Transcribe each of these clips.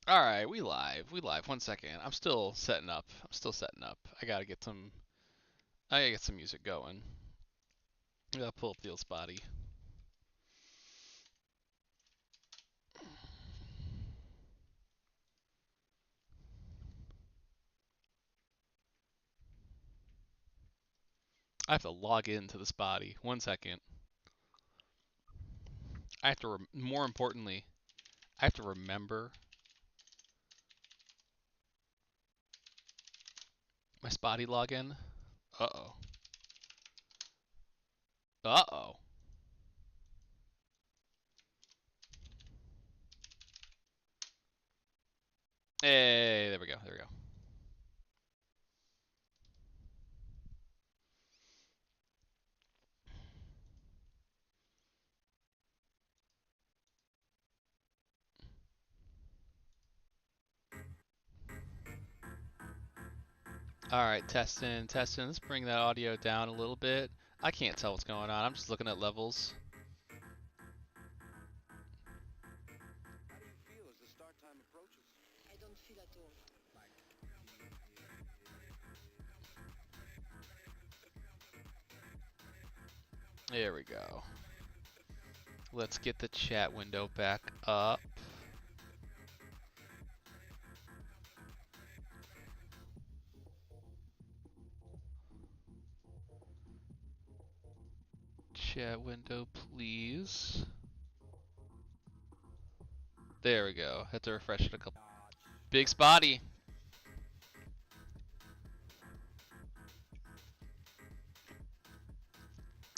Alright, we live. We live. 1 second. I'm still setting up. I gotta get some music going. I gotta pull up the old spotty. I have to log into the spotty. 1 second. I have to more importantly, I have to remember my spotty login. Uh-oh. Uh-oh. Hey, there we go. There we go. Alright, testing, testing. Let's bring that audio down a little bit. I can't tell what's going on. I'm just looking at levels. How do you feel as the start time approaches? I don't feel at all. There we go. Let's get the chat window back up. Chat window, please. There we go. Had to refresh it a couple. Big spotty.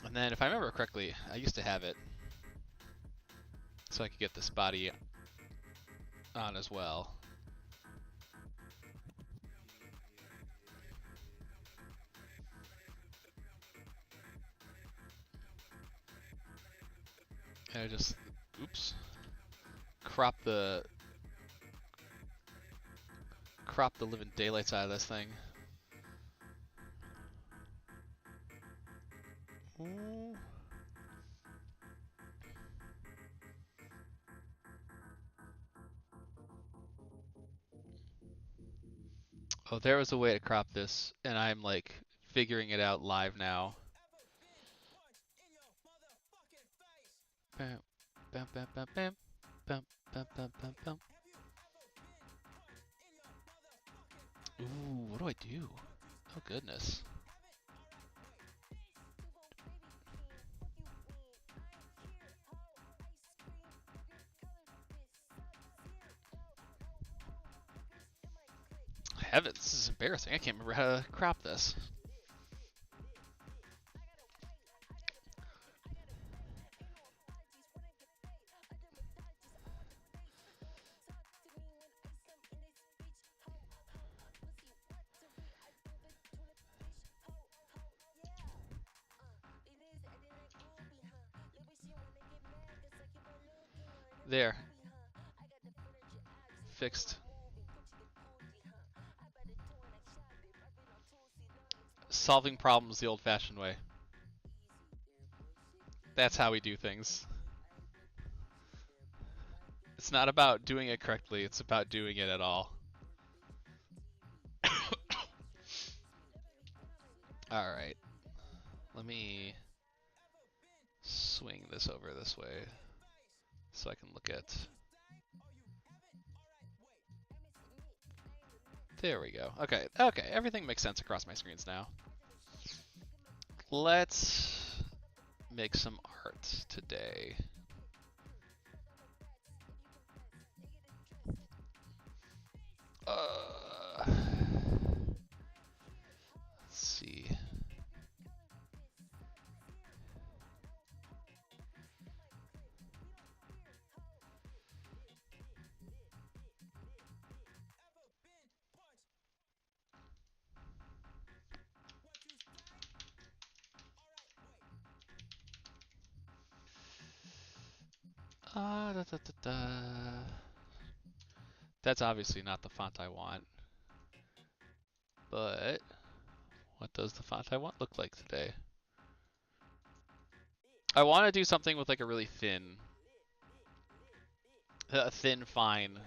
And then, if I remember correctly, I used to have it so I could get the spotty on as well. And I just, oops, crop the living daylights out of this thing. Ooh. Oh, there was a way to crop this, and I'm like figuring it out live now. Bam, bam, bam, bam, bam, bam, bam, bam, bam, bam. Ooh, what do I do? Oh goodness. Heavens, this is embarrassing. I can't remember how to crop this. There. Fixed. Solving problems the old-fashioned way. That's how we do things. It's not about doing it correctly, it's about doing it at all. Alright. Let me swing this over this way so I can look at... There we go. Okay, okay, everything makes sense across my screens now. Let's make some art today. Let's see. Da, da, da, da. That's obviously not the font I want. But what does the font I want look like today? I want to do something with like a really thin, fine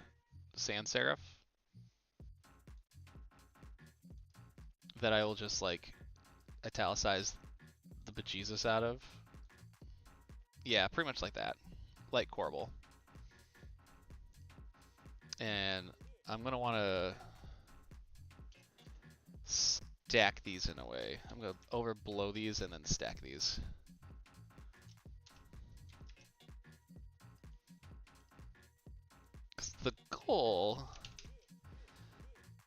sans serif that I will just like italicize the bejesus out of. Yeah, pretty much like that, like Corbel. And I'm gonna want to stack these in a way. I'm gonna overblow these and then stack these. The goal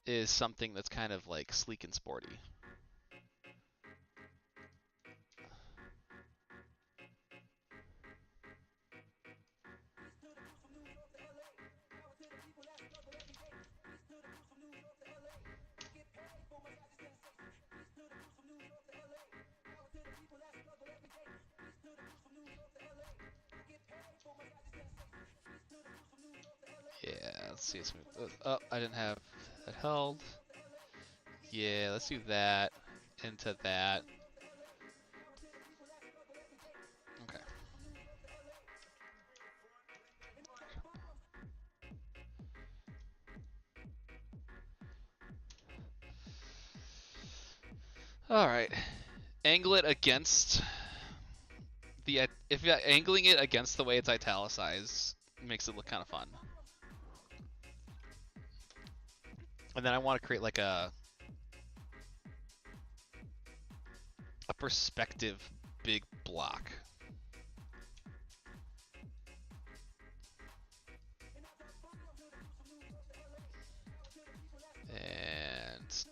is something that's kind of like sleek and sporty. Yeah, let's see. Oh, I didn't have that held. Yeah, let's do that into that. Okay. All right. Angle it against the if you're angling it against the way it's italicized, makes it look kind of fun. And then I want to create like a perspective big block. And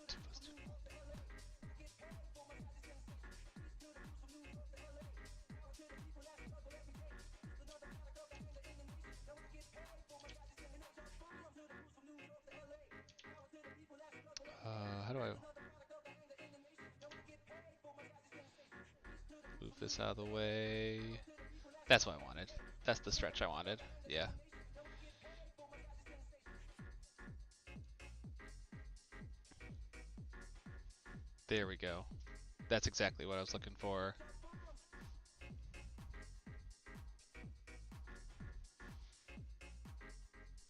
how do I move this out of the way? That's what I wanted. That's the stretch I wanted. Yeah. There we go. That's exactly what I was looking for.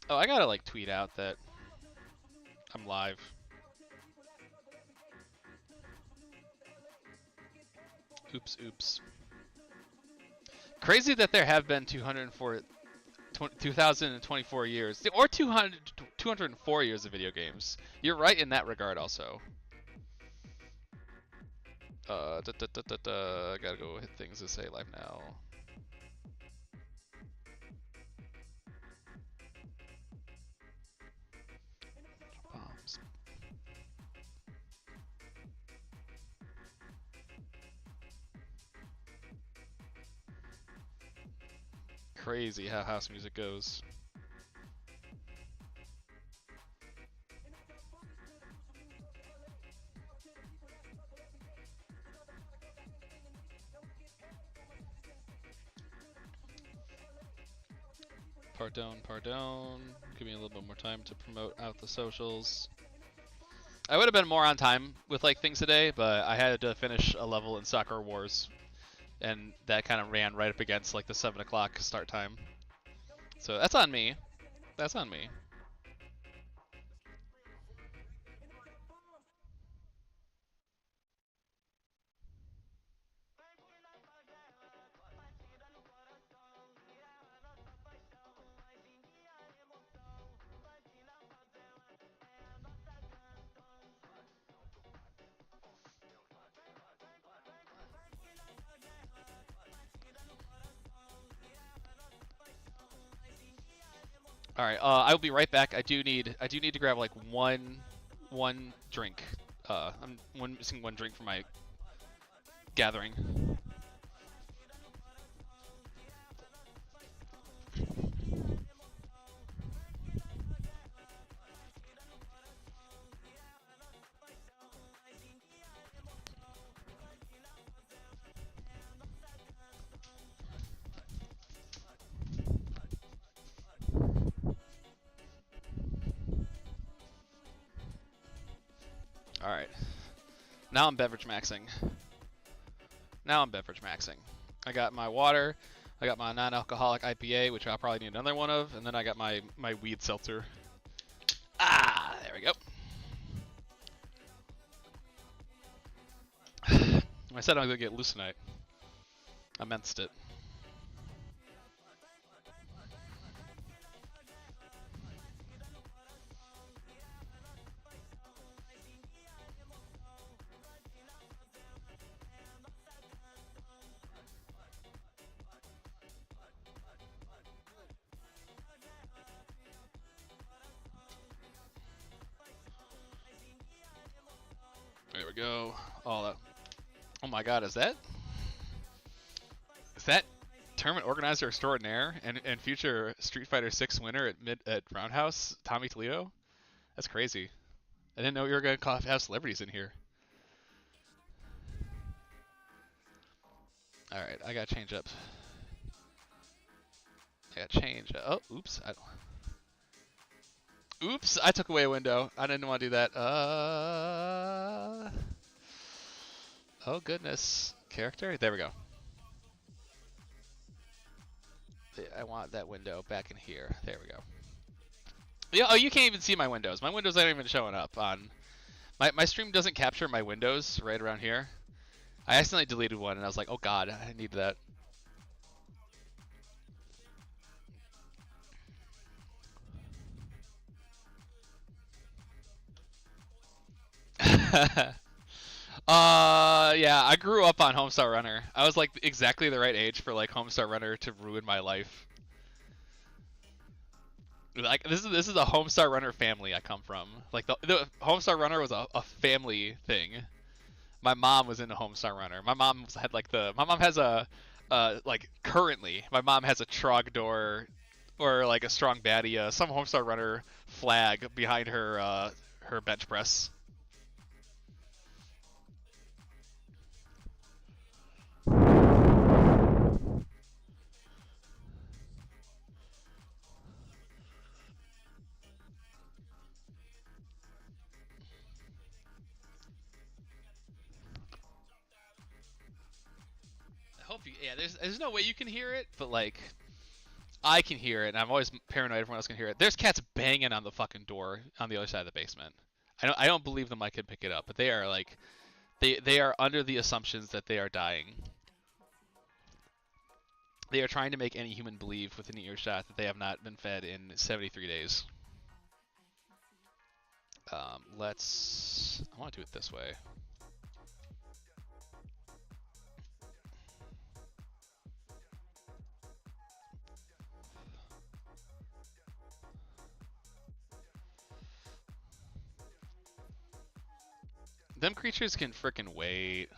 Oh, I gotta like tweet out that I'm live. Oops, oops. Crazy that there have been 2024 years, or 204 years of video games. You're right in that regard also. I gotta go hit things to say live now. Bombs. Crazy how house music goes. Pardon. Give me a little bit more time to promote out the socials. I would have been more on time with like things today, but I had to finish a level in Soccer Wars, and that kind of ran right up against like the 7 o'clock start time. So that's on me. That's on me. All right, I'll be right back. I do need to grab like one drink. I'm missing one drink for my gathering. All right. Now I'm beverage maxing. I got my water. I got my non-alcoholic IPA, which I'll probably need another one of, and then I got my weed seltzer. I said I'm gonna get Lucenite. I meant it. There we go. All that. Oh my God, is that tournament organizer extraordinaire and future Street Fighter 6 winner at Roundhouse, Tommy Toledo? That's crazy. I didn't know you were gonna have celebrities in here. All right, I gotta change up. Oh, oops. Oops, I took away a window. I didn't want to do that. Oh goodness. Character? There we go. I want that window back in here. There we go. Yeah, oh, you can't even see my windows. My windows aren't even showing up on... My stream doesn't capture my windows right around here. I accidentally deleted one and I was like, oh god, I need that. Yeah, I grew up on Homestar Runner. I was like exactly the right age for like Homestar Runner to ruin my life. Like this is a Homestar Runner family I come from. Like the Homestar Runner was a family thing. My mom was into Homestar Runner. My mom had like my mom has a like currently my mom has a Trogdor or like a Strong Baddie, some Homestar Runner flag behind her her bench press. I hope you. Yeah, there's no way you can hear it, but like I can hear it, and I'm always paranoid everyone else can hear it. There's cats banging on the fucking door on the other side of the basement. I don't believe the mic could pick it up, but they are like they are under the assumptions that they are dying. They are trying to make any human believe within earshot that they have not been fed in 73 days. I want to do it this way. Them creatures can frickin' wait.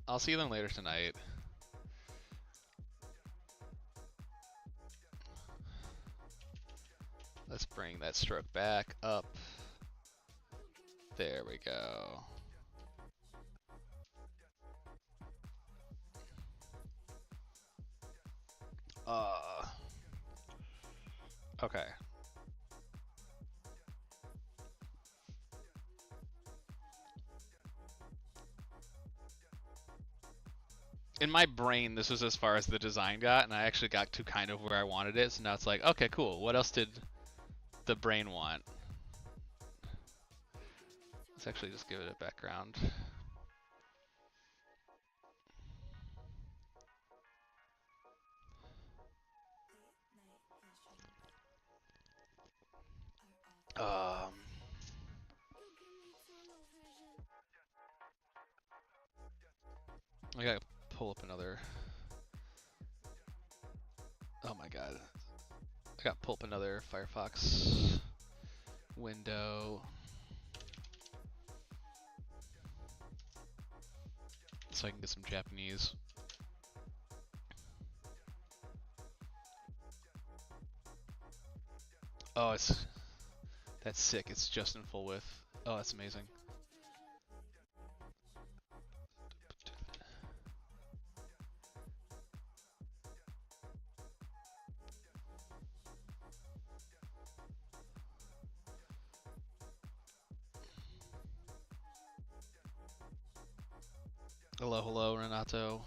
I'll see them later tonight. Let's bring that stroke back up. There we go. Okay. In my brain, this was as far as the design got, and I actually got to kind of where I wanted it, so now it's like, okay, cool. What else did the brain want? Let's actually just give it a background. I gotta pull up another. Oh my god. I gotta pull up another Firefox window. So I can get some Japanese. Oh, that's sick. It's just in full width. Oh, that's amazing. Hello, hello, Renato.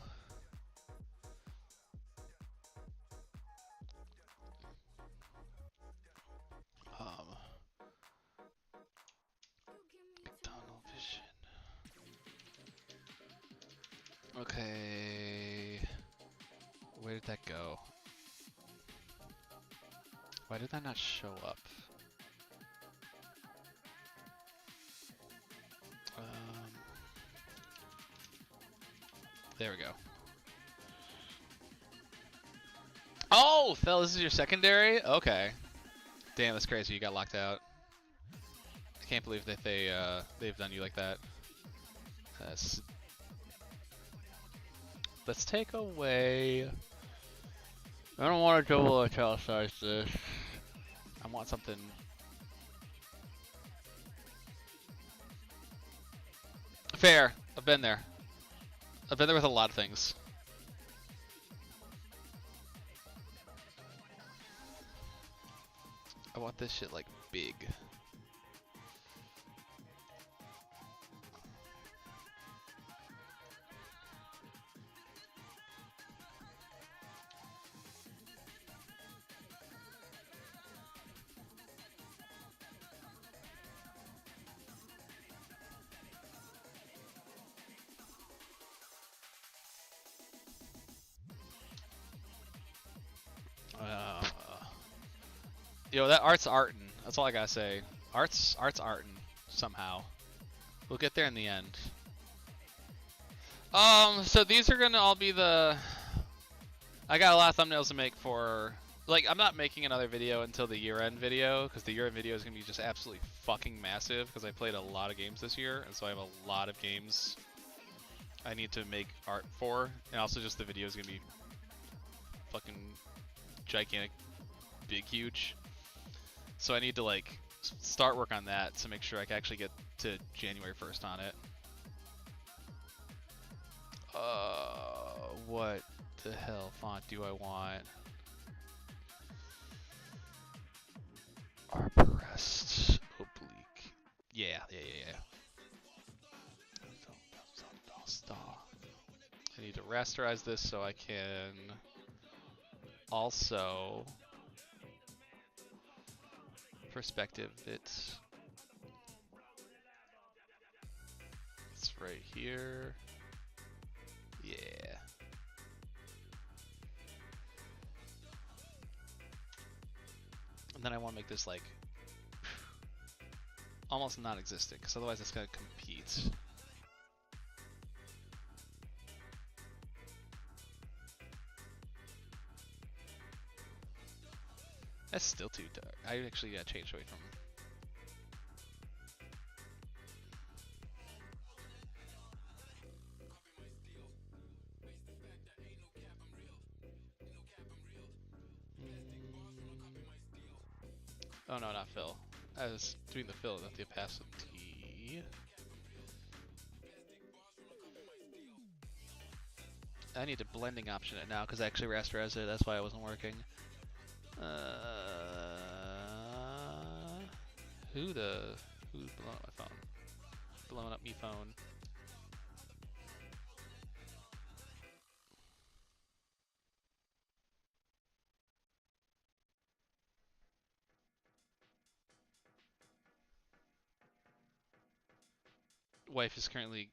McDonald Vision. Okay. Where did that go? Why did that not show up? There we go. Oh, Phil, this is your secondary? Okay. Damn, that's crazy. You got locked out. I can't believe that they've done you like that. Let's take away. I don't want to double italicize this. I want something. Fair. I've been there. I've been there with a lot of things. I want this shit like big. Yo, that art's artin'. That's all I gotta say. Art's artin' somehow. We'll get there in the end. So these are gonna all be the. I got a lot of thumbnails to make for. Like, I'm not making another video until the year-end video, because the year-end video is gonna be just absolutely fucking massive, because I played a lot of games this year, and so I have a lot of games I need to make art for, and also just the video is gonna be fucking gigantic, big, huge. So I need to like start work on that to make sure I can actually get to January 1st on it. What the hell font do I want? Arborest oblique. Yeah. I need to rasterize this so I can also perspective it. It's right here. Yeah. And then I want to make this like almost non-existent, because otherwise it's going to compete. That's still too dark. I actually got changed away from. Oh no, not Phil. I was doing the Phil, not the opacity. I need a blending option it now because I actually rasterized it. That's why it wasn't working. Who's blowing up my phone? Blowing up me phone. Wife is currently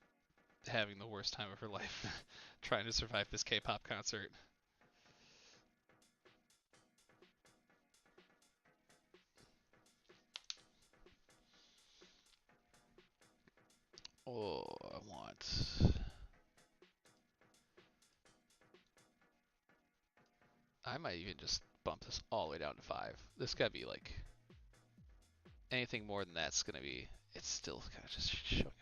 having the worst time of her life trying to survive this K-pop concert. Oh, I might even just bump this all the way down to 5. This gotta be like anything more than that's gonna be. It's still kind of just showing up.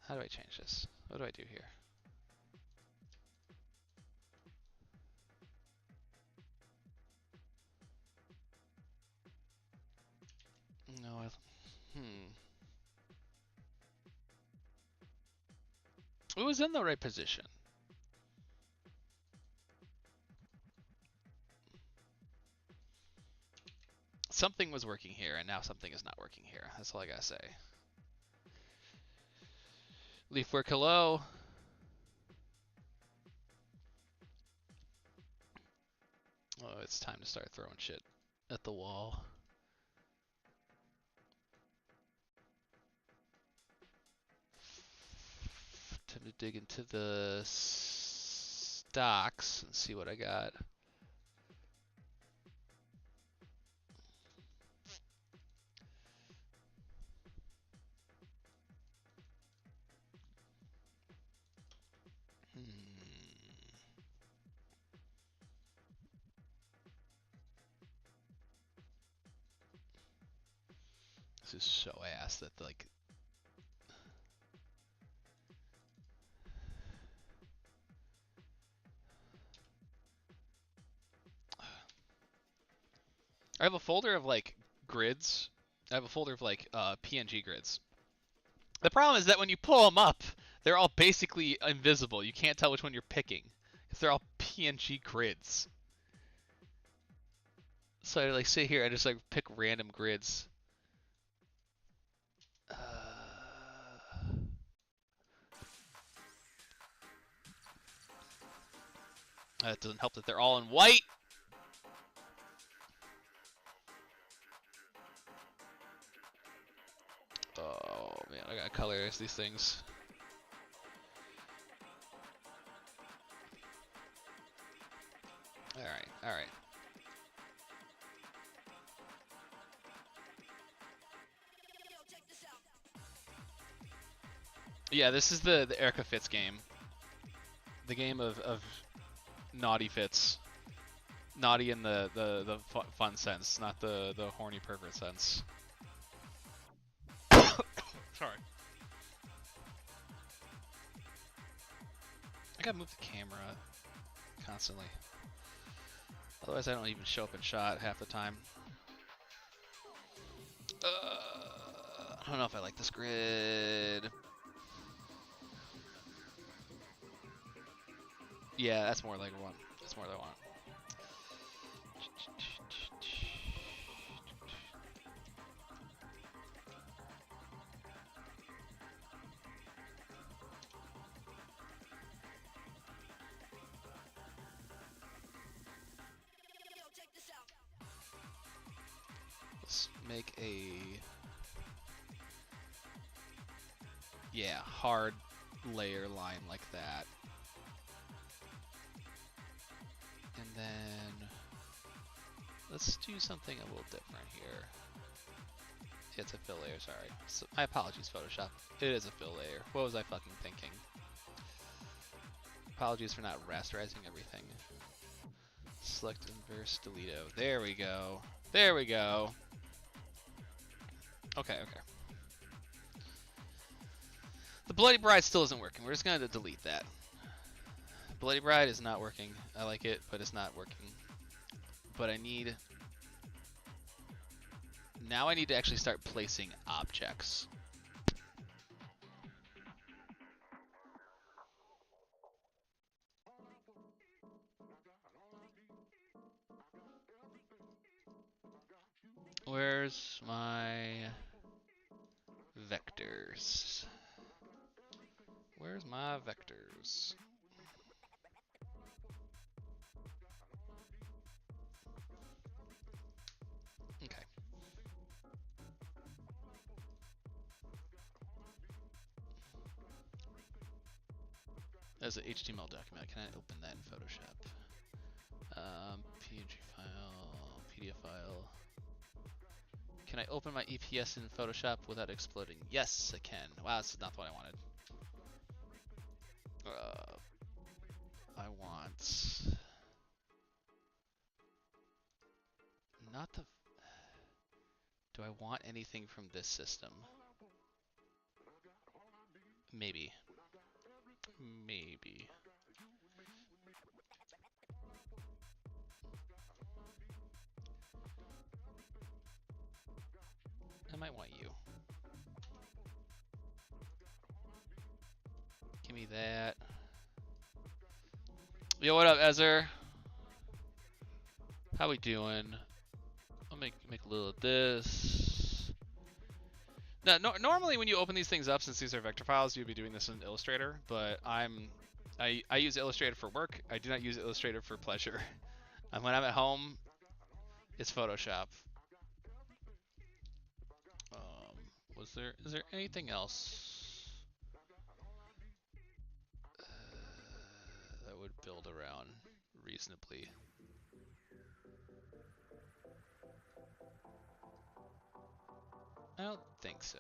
How do I change this? What do I do here? No, It was in the right position. Something was working here, and now something is not working here. That's all I gotta say. Leafwork, hello. Oh, it's time to start throwing shit at the wall. to dig into the stocks and see what I got. This is so ass that like I have a folder of like grids. I have a folder of like PNG grids. The problem is that when you pull them up, they're all basically invisible. You can't tell which one you're picking because they're all PNG grids. So I like sit here and just like pick random grids. That doesn't help that they're all in white. Oh man, I gotta color these things. Alright, alright. Yeah, this is the Erica Fitz game. The game of naughty fits. Naughty in the fun sense, not the horny pervert sense. Sorry. I gotta move the camera constantly. Otherwise I don't even show up in shot half the time. I don't know if I like this grid. Yeah, that's more like one. That's more than I want. Let's make a hard layer line like that. And then let's do something a little different here. It's a fill layer, sorry. So, my apologies, Photoshop. It is a fill layer. What was I fucking thinking? Apologies for not rasterizing everything. Select inverse deleto. There we go. There we go. Okay, okay. The Bloody Bride still isn't working. We're just going to delete that. Bloody Bride is not working. I like it, but it's not working. But I need... Now I need to actually start placing objects. Where's my vectors? Where's my vectors? Okay. As an HTML document, can I open that in Photoshop? PNG file, PDF file. Can I open my EPS in Photoshop without exploding? Yes, I can. Wow, that's not what I wanted. I want... Not the... Do I want anything from this system? Maybe. Maybe. I might want you. Give me that. Yo, what up, Ezer? How we doing? I'll make a little of this. Now, normally when you open these things up, since these are vector files, you'd be doing this in Illustrator. But I use Illustrator for work. I do not use Illustrator for pleasure. And when I'm at home, it's Photoshop. Is there anything else? would build around reasonably. I don't think so.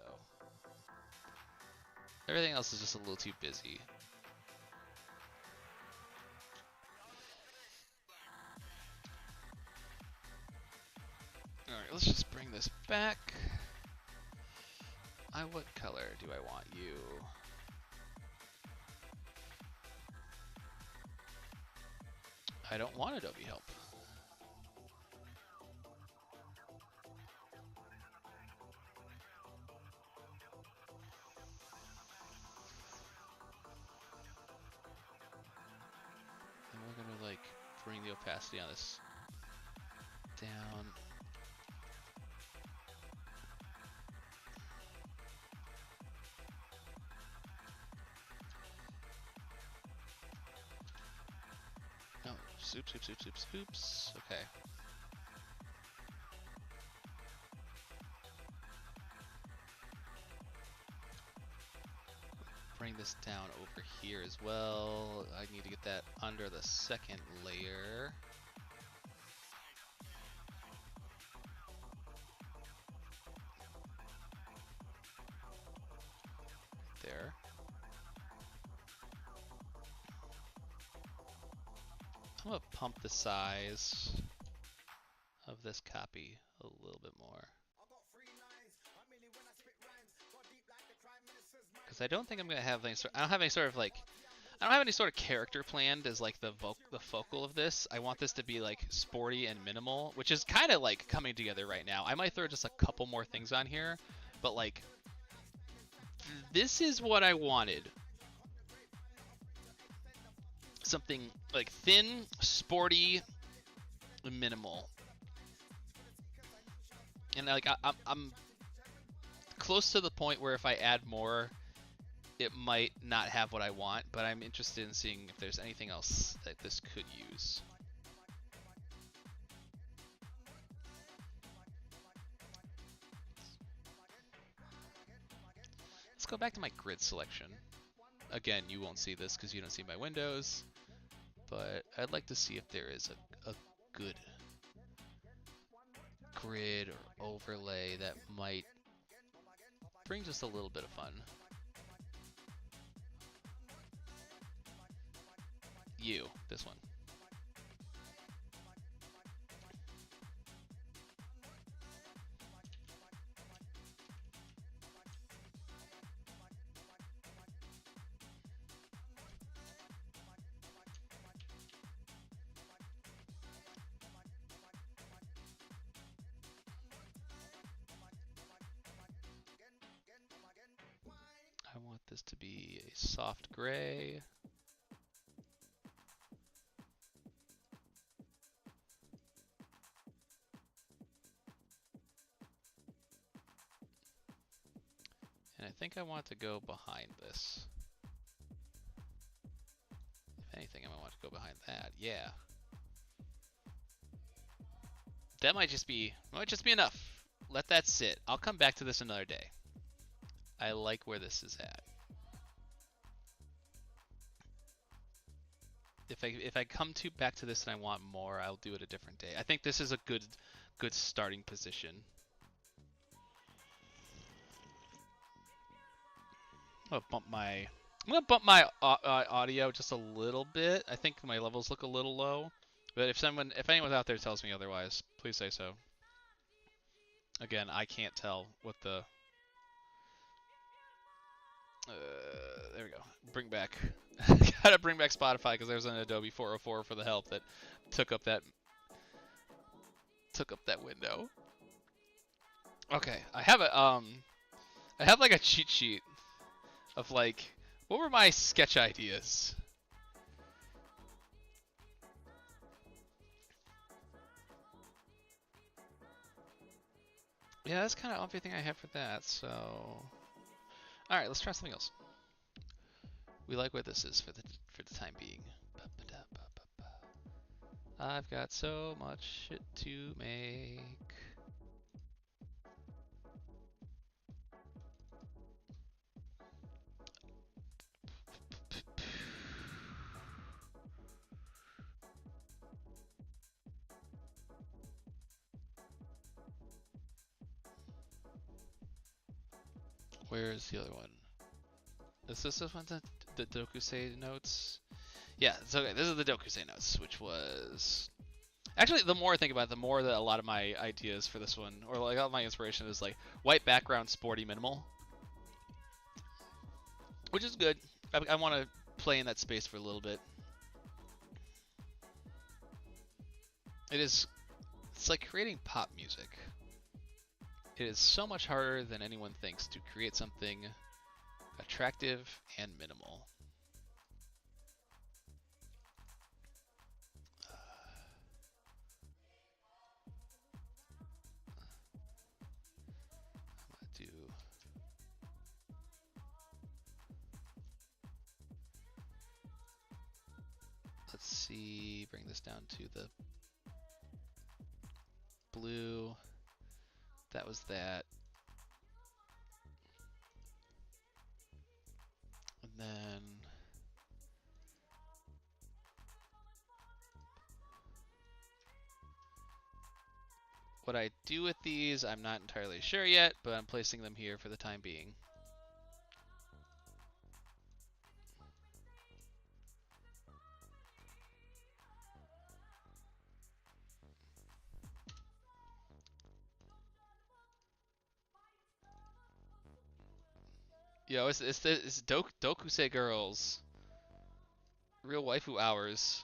Everything else is just a little too busy. Alright, let's just bring this back. What color do I want you? I don't want Adobe Help. And we're gonna like bring the opacity on this down. No, oops, oops, oops, oops, oops. Okay. Bring this down over here as well. I need to get that under the second layer. There. I'm gonna pump the size of this copy a little bit more. Because I don't think I'm gonna have any sort. I don't have any sort of like. I don't have any sort of character planned as like the focal of this. I want this to be like sporty and minimal, which is kind of like coming together right now. I might throw just a couple more things on here, but like this is what I wanted. Something like thin, sporty, minimal. And like I'm close to the point where if I add more, it might not have what I want, but I'm interested in seeing if there's anything else that this could use. Let's go back to my grid selection. Again, you won't see this because you don't see my windows, but I'd like to see if there is a good grid or overlay that might bring just a little bit of fun. This one. I want this to be a soft gray. And I think I want to go behind this. If anything, I might want to go behind that. Yeah. That might just be enough. Let that sit. I'll come back to this another day. I like where this is at. If I come back to this and I want more, I'll do it a different day. I think this is a good starting position. I'm gonna bump my audio just a little bit. I think my levels look a little low, but if anyone out there tells me otherwise, please say so. Again, I can't tell what the. There we go. Bring back. Gotta bring back Spotify because there's an Adobe 404 for the help that took up that window. Okay, I have like a cheat sheet of like what were my sketch ideas. Yeah, that's kind of everything I have for that. So, all right, let's try something else. We like where this is for the time being. I've got so much shit to make. Where's the other one? Is this the one that the Dokusei notes? Yeah, it's okay. This is the Dokusei notes, which was actually, the more I think about it, the more that a lot of my ideas for this one, or like all my inspiration, is like white background, sporty, minimal, which is good. I want to play in that space for a little bit. It's like creating pop music. It is so much harder than anyone thinks to create something attractive and minimal. I'm gonna do. Let's see. Bring this down to the blue. That was that. And then what I do with these, I'm not entirely sure yet, but I'm placing them here for the time being. Yo, it's Dokusei girls. Real waifu hours.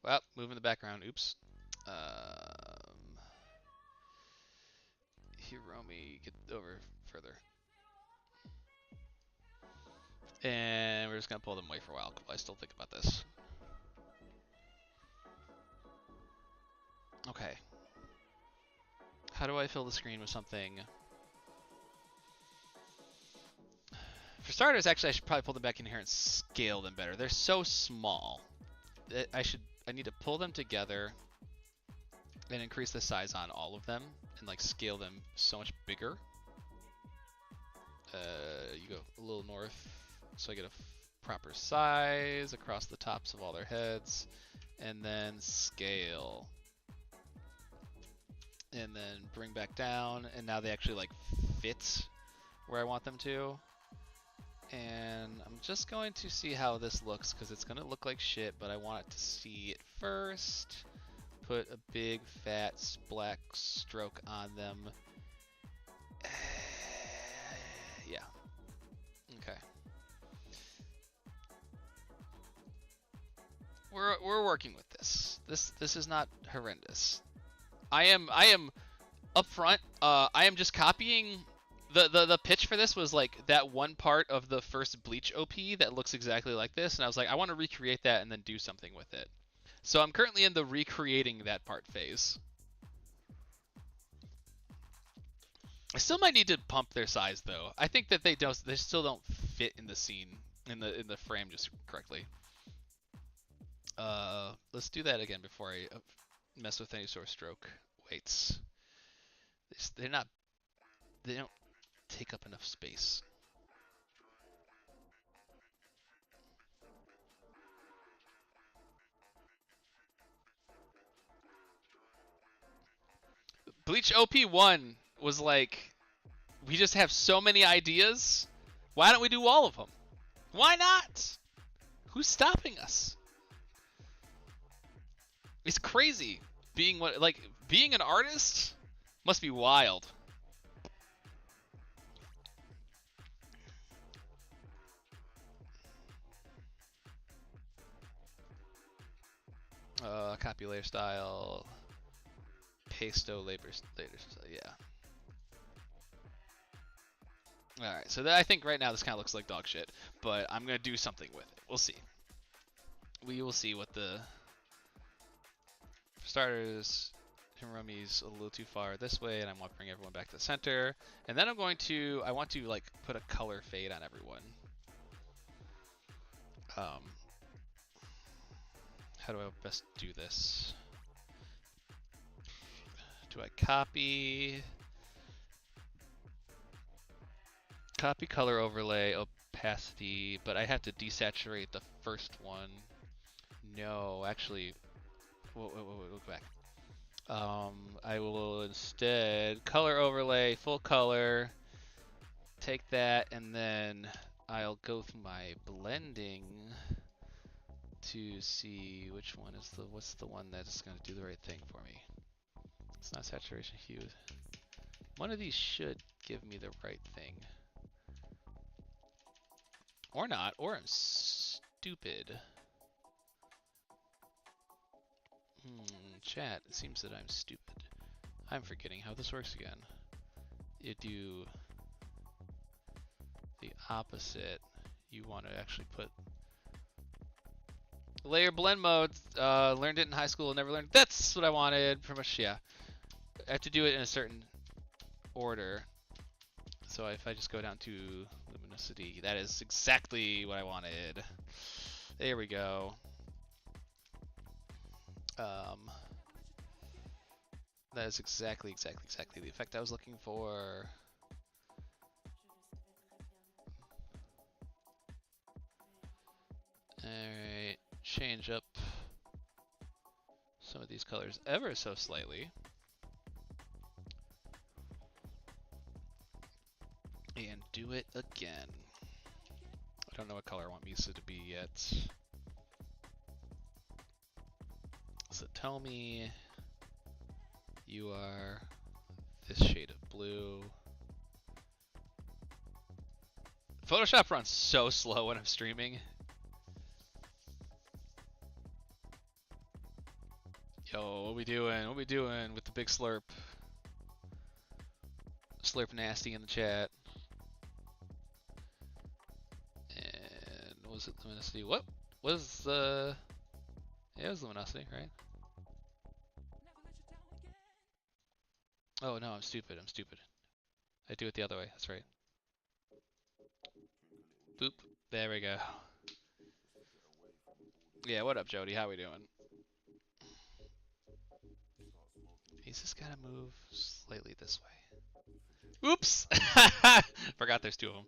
Well, moving the background. Oops. Hiromi, get over further. And we're just gonna pull them away for a while while I still think about this. Okay. How do I fill the screen with something? For starters, actually, I should probably pull them back in here and scale them better. They're so small. I need to pull them together and increase the size on all of them and like scale them so much bigger. You go a little north so I get a proper size across the tops of all their heads, and then scale. And then bring back down, and now they actually like fit where I want them to. And I'm just going to see how this looks, because it's going to look like shit, but I want it to see it first. Put a big fat black stroke on them. Yeah. Okay. We're working with this. This is not horrendous. I am up front. I am just copying. The pitch for this was like that one part of the first Bleach OP that looks exactly like this, and I was like, I want to recreate that and then do something with it. So I'm currently in the recreating that part phase. I still might need to pump their size though. I think that they still don't fit in the scene in the frame just correctly. Let's do that again before I mess with any sort of stroke weights. They don't take up enough space. Bleach OP1 was like, we just have so many ideas. Why don't we do all of them? Why not? Who's stopping us? It's crazy. Being an artist must be wild. Copy layer style. Pasto later, yeah. Alright, so I think right now this kind of looks like dog shit, but I'm going to do something with it. We'll see. We will see what the... For starters, Hiromi's a little too far this way, and I want to bring everyone back to the center. And then I want to like put a color fade on everyone. How do I best do this? Do I copy color overlay, opacity, but I have to desaturate the first one. No, actually, wait, look back. I will instead color overlay, full color, take that, and then I'll go through my blending to see which one is what's the one that's going to do the right thing for me. It's not saturation hue. One of these should give me the right thing. Or not, or I'm stupid. Chat, it seems that I'm stupid. I'm forgetting how this works again. You do the opposite. You want to actually put layer blend mode. Learned it in high school, never learned. That's what I wanted. Pretty much, yeah. I have to do it in a certain order. So if I just go down to luminosity, that is exactly what I wanted. There we go. That is exactly the effect I was looking for. Alright, change up some of these colors ever so slightly. And do it again. I don't know what color I want Misa to be yet. So tell me you are this shade of blue. Photoshop runs so slow when I'm streaming. Yo, what we doing? What we doing with the big slurp? Slurp nasty in the chat. And what was it luminosity? What was the? Yeah, it was luminosity, right? Oh no, I'm stupid. I'm stupid. I do it the other way. That's right. Boop. There we go. Yeah, what up, Jody? How we doing? He's just gotta move slightly this way. Oops! Forgot there's two of them.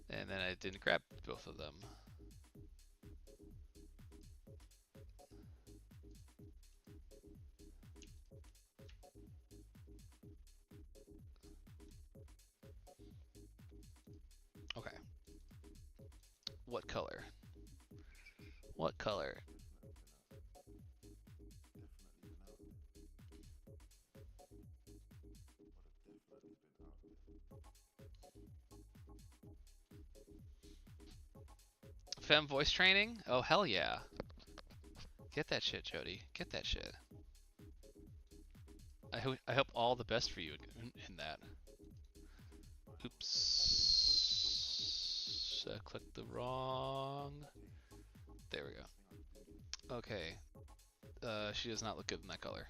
And then I didn't grab both of them. Okay. What color? What color? Fem voice training? Oh, hell yeah. Get that shit, Jody. Get that shit. I hope all the best for you in that. Oops. I clicked the wrong. There we go. Okay. She does not look good in that color.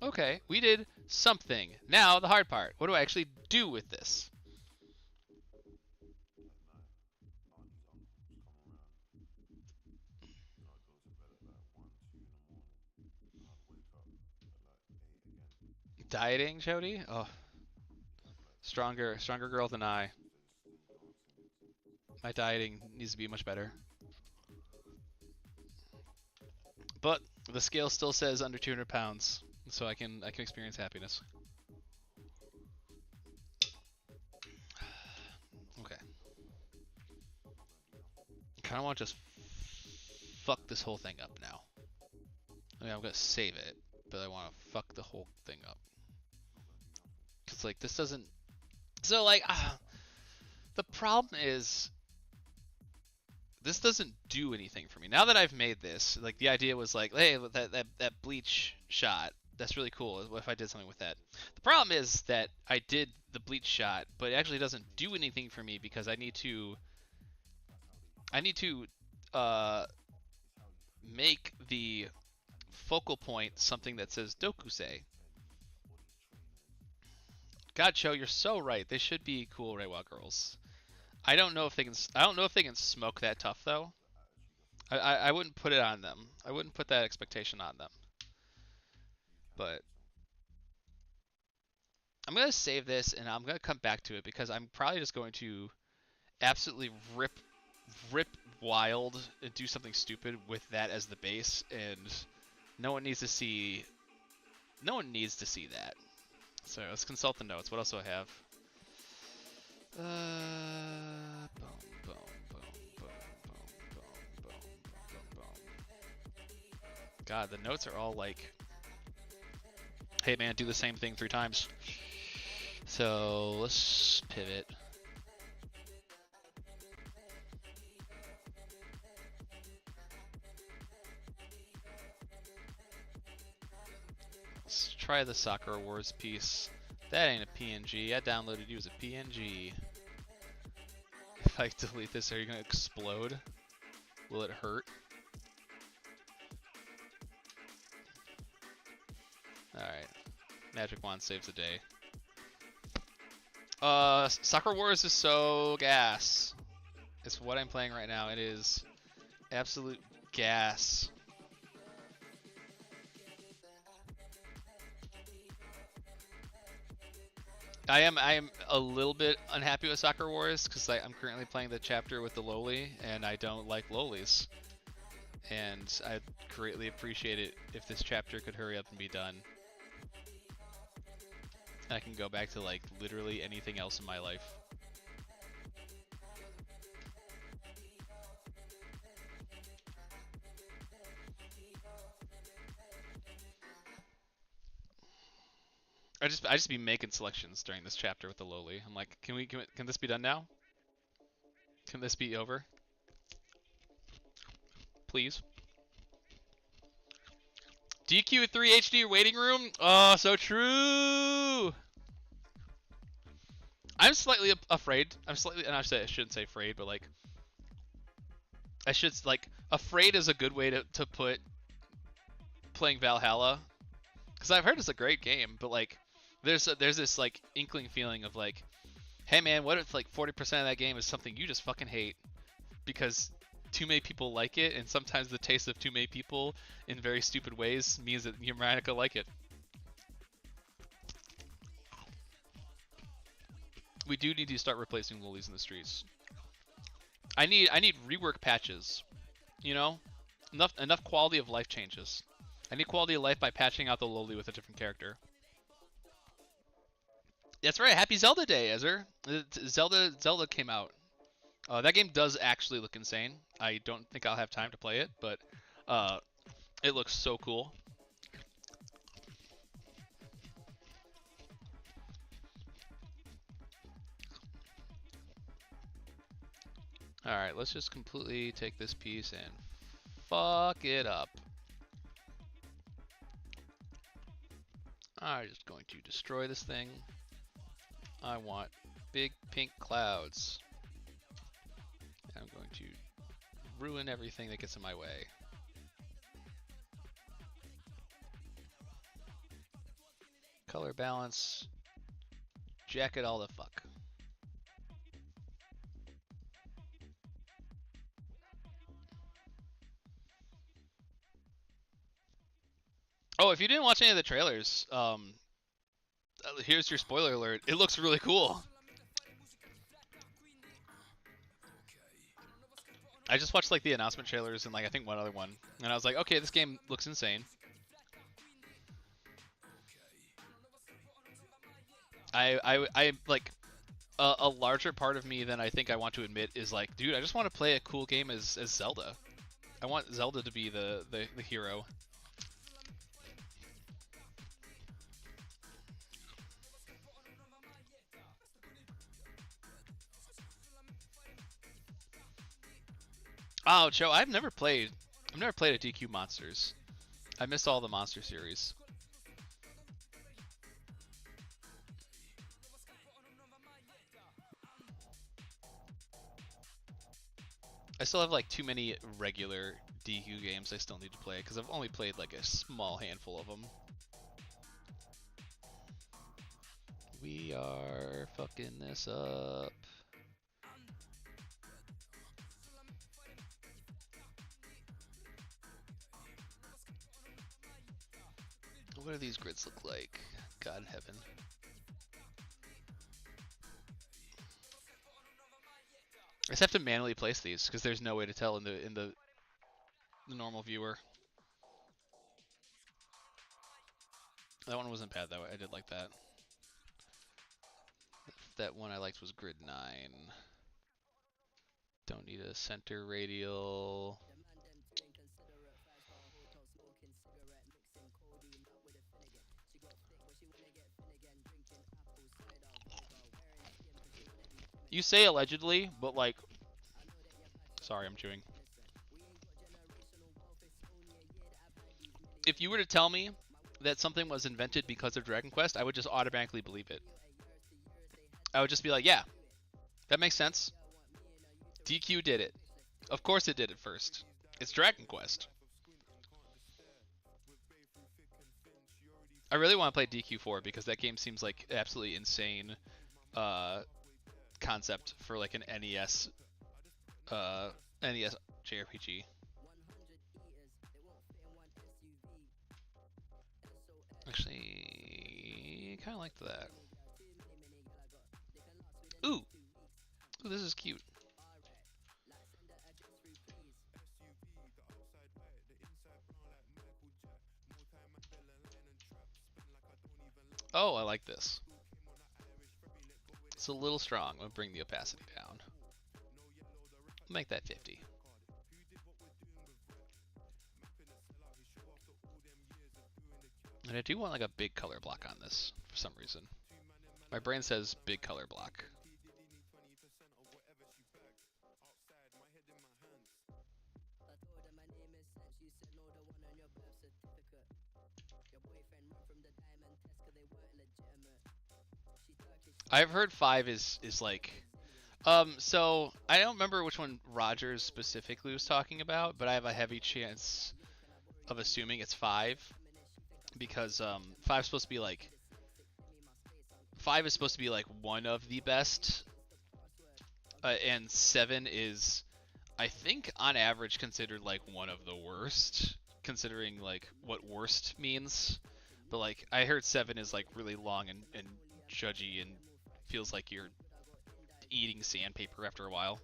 Okay, we did something. Now the hard part. What do I actually do with this? Dieting, Jody? Oh, stronger girl than I. My dieting needs to be much better. But the scale still says under 200 pounds, so I can experience happiness. Okay. I kind of want to just fuck this whole thing up now. I mean, I'm gonna save it, but I want to fuck the whole thing up. Cause like this doesn't. So like, the problem is this doesn't do anything for me. Now that I've made this, like the idea was like, hey, that bleach shot, that's really cool. What if I did something with that? The problem is that I did the bleach shot, but it actually doesn't do anything for me because I need to make the focal point something that says Dokusei. God, Cho, you're so right. They should be cool Reiwa girls. I don't know if they can. I don't know if they can smoke that tough though. I wouldn't put it on them. I wouldn't put that expectation on them. But I'm gonna save this and I'm gonna come back to it because I'm probably just going to absolutely rip wild and do something stupid with that as the base, and no one needs to see that. So let's consult the notes. What else do I have? Boom, boom, boom, boom, boom, boom, boom, boom, boom. God, the notes are all like, hey man, do the same thing 3 times. So let's pivot. Let's try the Soccer Wars piece. That ain't a PNG. I downloaded you as a PNG. If I delete this, are you gonna explode? Will it hurt? Alright. Magic Wand saves the day. Soccer Wars is so gas. It's what I'm playing right now. It is absolute gas. I am a little bit unhappy with Soccer Wars because I'm currently playing the chapter with the lowly, and I don't like lowlies. And I'd greatly appreciate it if this chapter could hurry up and be done. I can go back to like literally anything else in my life. I just be making selections during this chapter with the lowly. I'm like, can this be done now? Can this be over? Please. DQ3 HD waiting room? Oh, so true. I'm slightly afraid. And I shouldn't say afraid, but like, afraid is a good way to put playing Valhalla, because I've heard it's a great game, but like, there's this like inkling feeling of like, hey man, what if like 40% of that game is something you just fucking hate because too many people like it, and sometimes the taste of too many people in very stupid ways means that you're not gonna like it. We do need to start replacing lollies in the streets. I need rework patches, you know, enough quality of life changes. I need quality of life by patching out the lowly with a different character. That's right. Happy Zelda Day, Ezra. Zelda came out. That game does actually look insane. I don't think I'll have time to play it, but it looks so cool. Alright, let's just completely take this piece and fuck it up. I'm just going to destroy this thing. I want big pink clouds. I'm going to ruin everything that gets in my way. Color balance. Jack it all the fuck. Oh, if you didn't watch any of the trailers, here's your spoiler alert. It looks really cool. I just watched like the announcement trailers and like I think one other one, and I was like, okay, this game looks insane. I like a larger part of me than I think I want to admit is like, dude, I just want to play a cool game as Zelda. I want Zelda to be the hero. Oh, Joe, I've never played a DQ Monsters. I missed all the Monster series. I still have like too many regular DQ games I still need to play because I've only played like a small handful of them. We are fucking this up. What do these grids look like? God in heaven. I just have to manually place these because there's no way to tell in the normal viewer. That one wasn't bad though. I did like that. That one I liked was grid 9. Don't need a center radial. You say allegedly, but like, sorry, I'm chewing. If you were to tell me that something was invented because of Dragon Quest, I would just automatically believe it. I would just be like, yeah, that makes sense. DQ did it. Of course it did it first. It's Dragon Quest. I really want to play DQ4 because that game seems like absolutely insane concept for like an NES NES JRPG. Actually, kind of liked that. Ooh, this is cute. Oh, I like this. It's a little strong. I'm gonna bring the opacity down. Make that 50. And I do want like a big color block on this for some reason. My brain says big color block. I've heard 5 is like so I don't remember which one Rogers specifically was talking about, but I have a heavy chance of assuming it's 5 because 5 is supposed to be like 5 is supposed to be like one of the best, and 7 is, I think, on average considered like one of the worst, considering like what worst means. But like I heard 7 is like really long and judgy and feels like you're eating sandpaper after a while.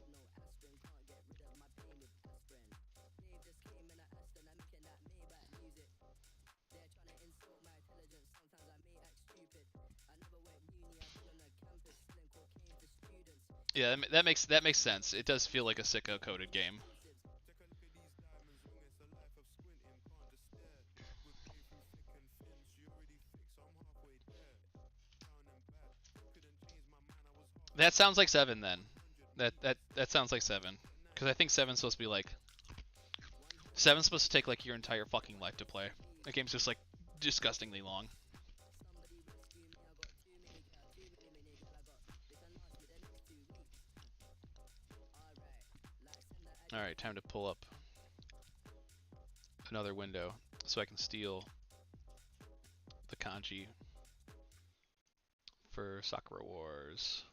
Yeah, that makes sense. It does feel like a sicko coded game. That sounds like 7 then. That sounds like 7. Because I think 7's supposed to be like 7's supposed to take like your entire fucking life to play. That game's just like disgustingly long. Alright, time to pull up another window so I can steal the kanji for Sakura Wars.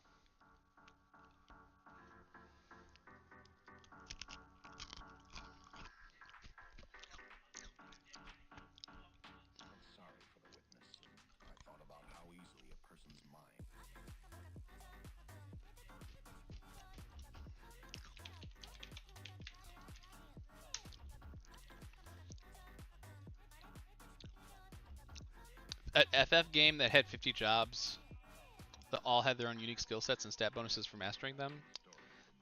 An FF game that had 50 jobs that all had their own unique skill sets and stat bonuses for mastering them.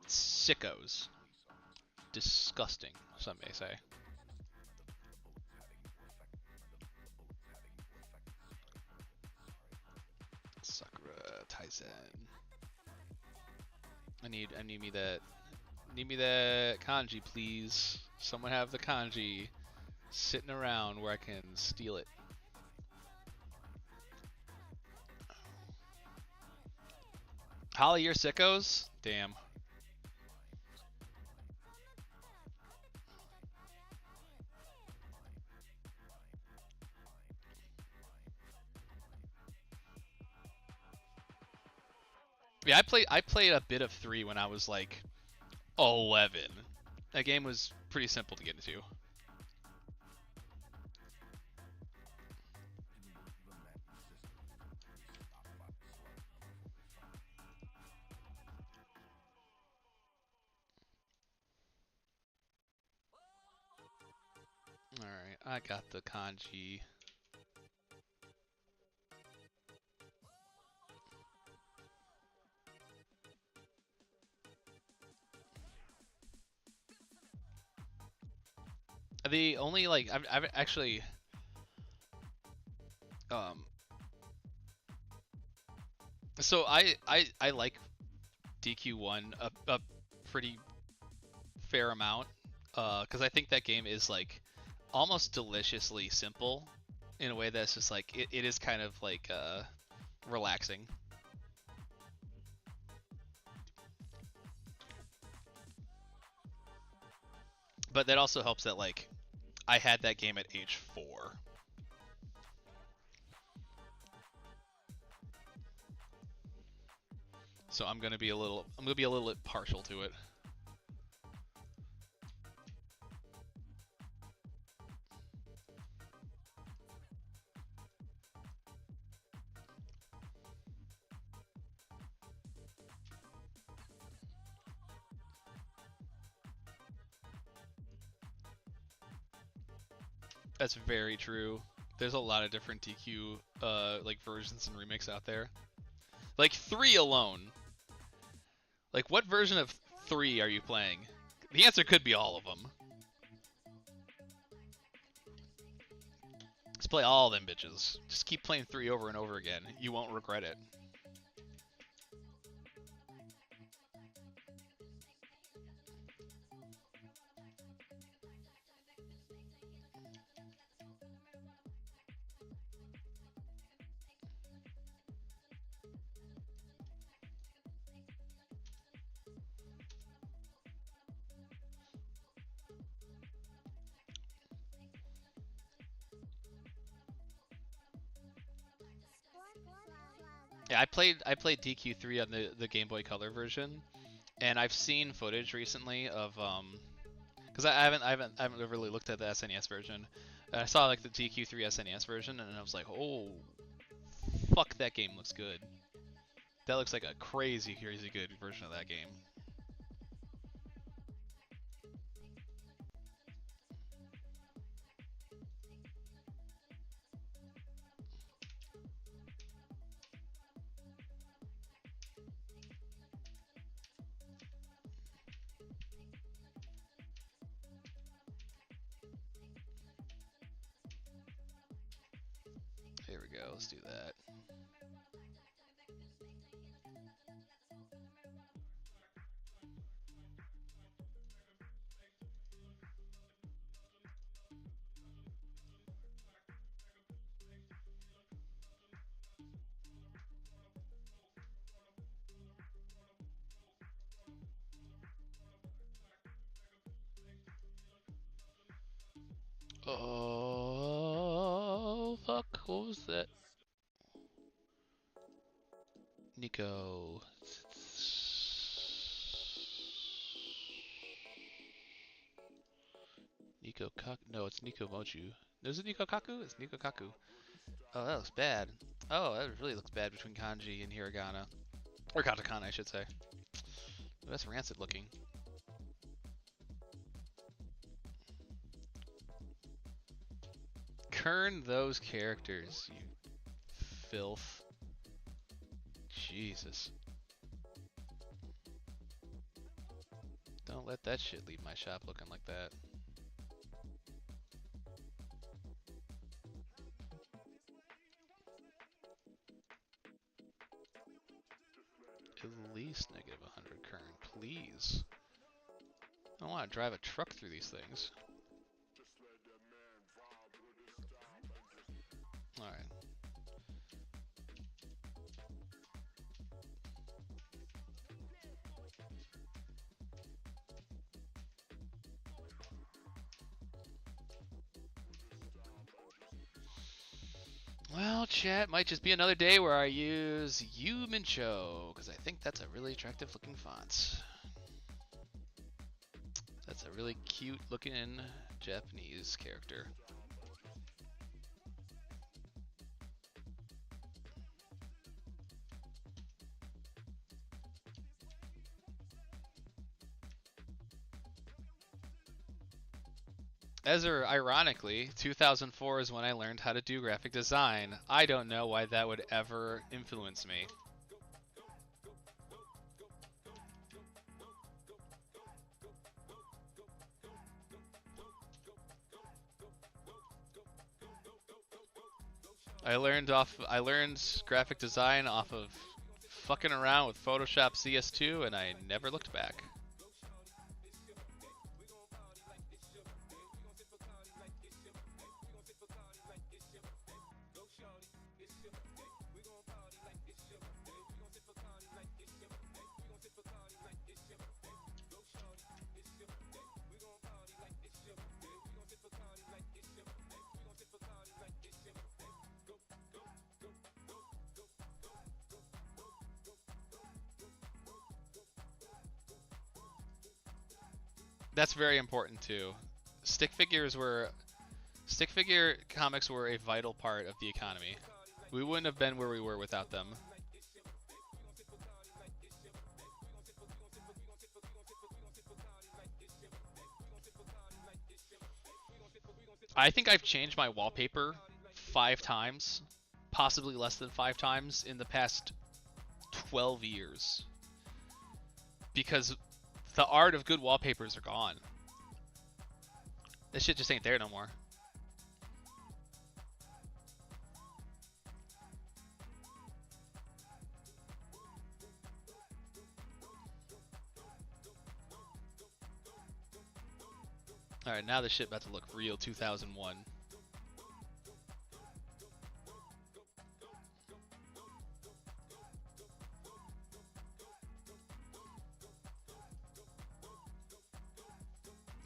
Sickos. Disgusting, some may say. Sakura Taisen. I need me that kanji, please. Someone have the kanji sitting around where I can steal it. Holly, you're sickos? Damn. Yeah, I played a bit of 3 when I was like 11. That game was pretty simple to get into. Alright, I got the kanji. The only, like, I've actually, so I like DQ1 a pretty fair amount, because I think that game is, like, almost deliciously simple in a way that's just, like, it is kind of, like, relaxing. But that also helps that, like, I had that game at age 4. So I'm gonna be a little bit partial to it. That's very true. There's a lot of different DQ like versions and remakes out there. Like 3 alone. Like, what version of 3 are you playing? The answer could be all of them. Just play all them bitches. Just keep playing 3 over and over again. You won't regret it. Yeah, I played DQ3 on the Game Boy Color version, and I've seen footage recently of because I haven't really looked at the SNES version. I saw like the DQ3 SNES version, and I was like, oh, fuck, that game looks good. That looks like a crazy good version of that game. Here we go. Let's do that. Oh, fuck. What was that? Nico. Nico Kaku? No, it's Nico Mochu. Is it Nico Kaku? It's Nico Kaku. Oh, that looks bad. Oh, that really looks bad between kanji and hiragana. Or katakana, I should say. Oh, that's rancid looking. Kern those characters, you filth. Jesus. Don't let that shit leave my shop looking like that. At least negative 100 Kern, please. I don't want to drive a truck through these things. Alright. Well, chat, might just be another day where I use IdolismJ, because I think that's a really attractive looking font. That's a really cute looking Japanese character. Ezra, ironically, 2004 is when I learned how to do graphic design. I don't know why that would ever influence me. I learned graphic design off of fucking around with Photoshop CS2, and I never looked back. That's very important too. Stick figure comics were a vital part of the economy. We wouldn't have been where we were without them. I think I've changed my wallpaper 5 times, possibly less than 5 times in the past 12 years. Because the art of good wallpapers are gone. This shit just ain't there no more. Alright, now this shit about to look real 2001.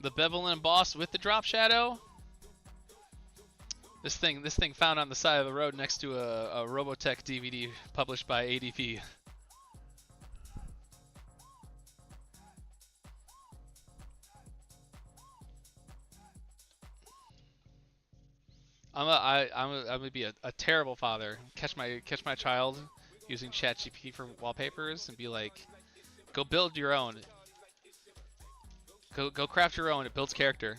The bevel and embossed with the drop shadow. This thing found on the side of the road next to a Robotech DVD published by ADP. I'm gonna be a terrible father. Catch my child using ChatGPT for wallpapers and be like, go build your own. Go craft your own. It builds character.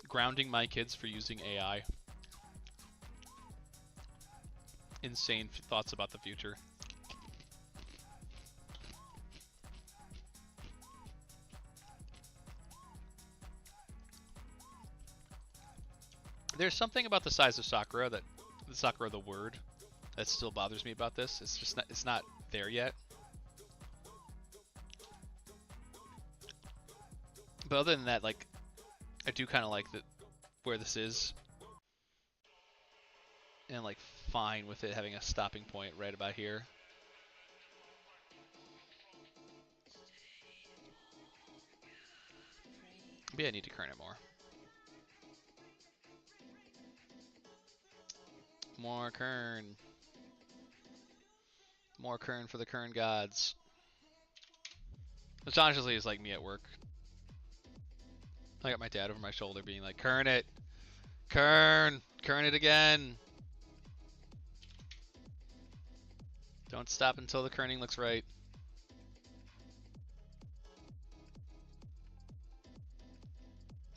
Grounding my kids for using AI. Insane thoughts about the future. There's something about the size of Sakura the word, that still bothers me about this. It's just it's not there yet. But other than that, like, I do kind of like where this is, and like fine with it having a stopping point right about here. Maybe I need to kern it more. More kern. More kern for the kern gods. Which honestly is like me at work. I got my dad over my shoulder being like, kern it! Kern it again! Don't stop until the kerning looks right.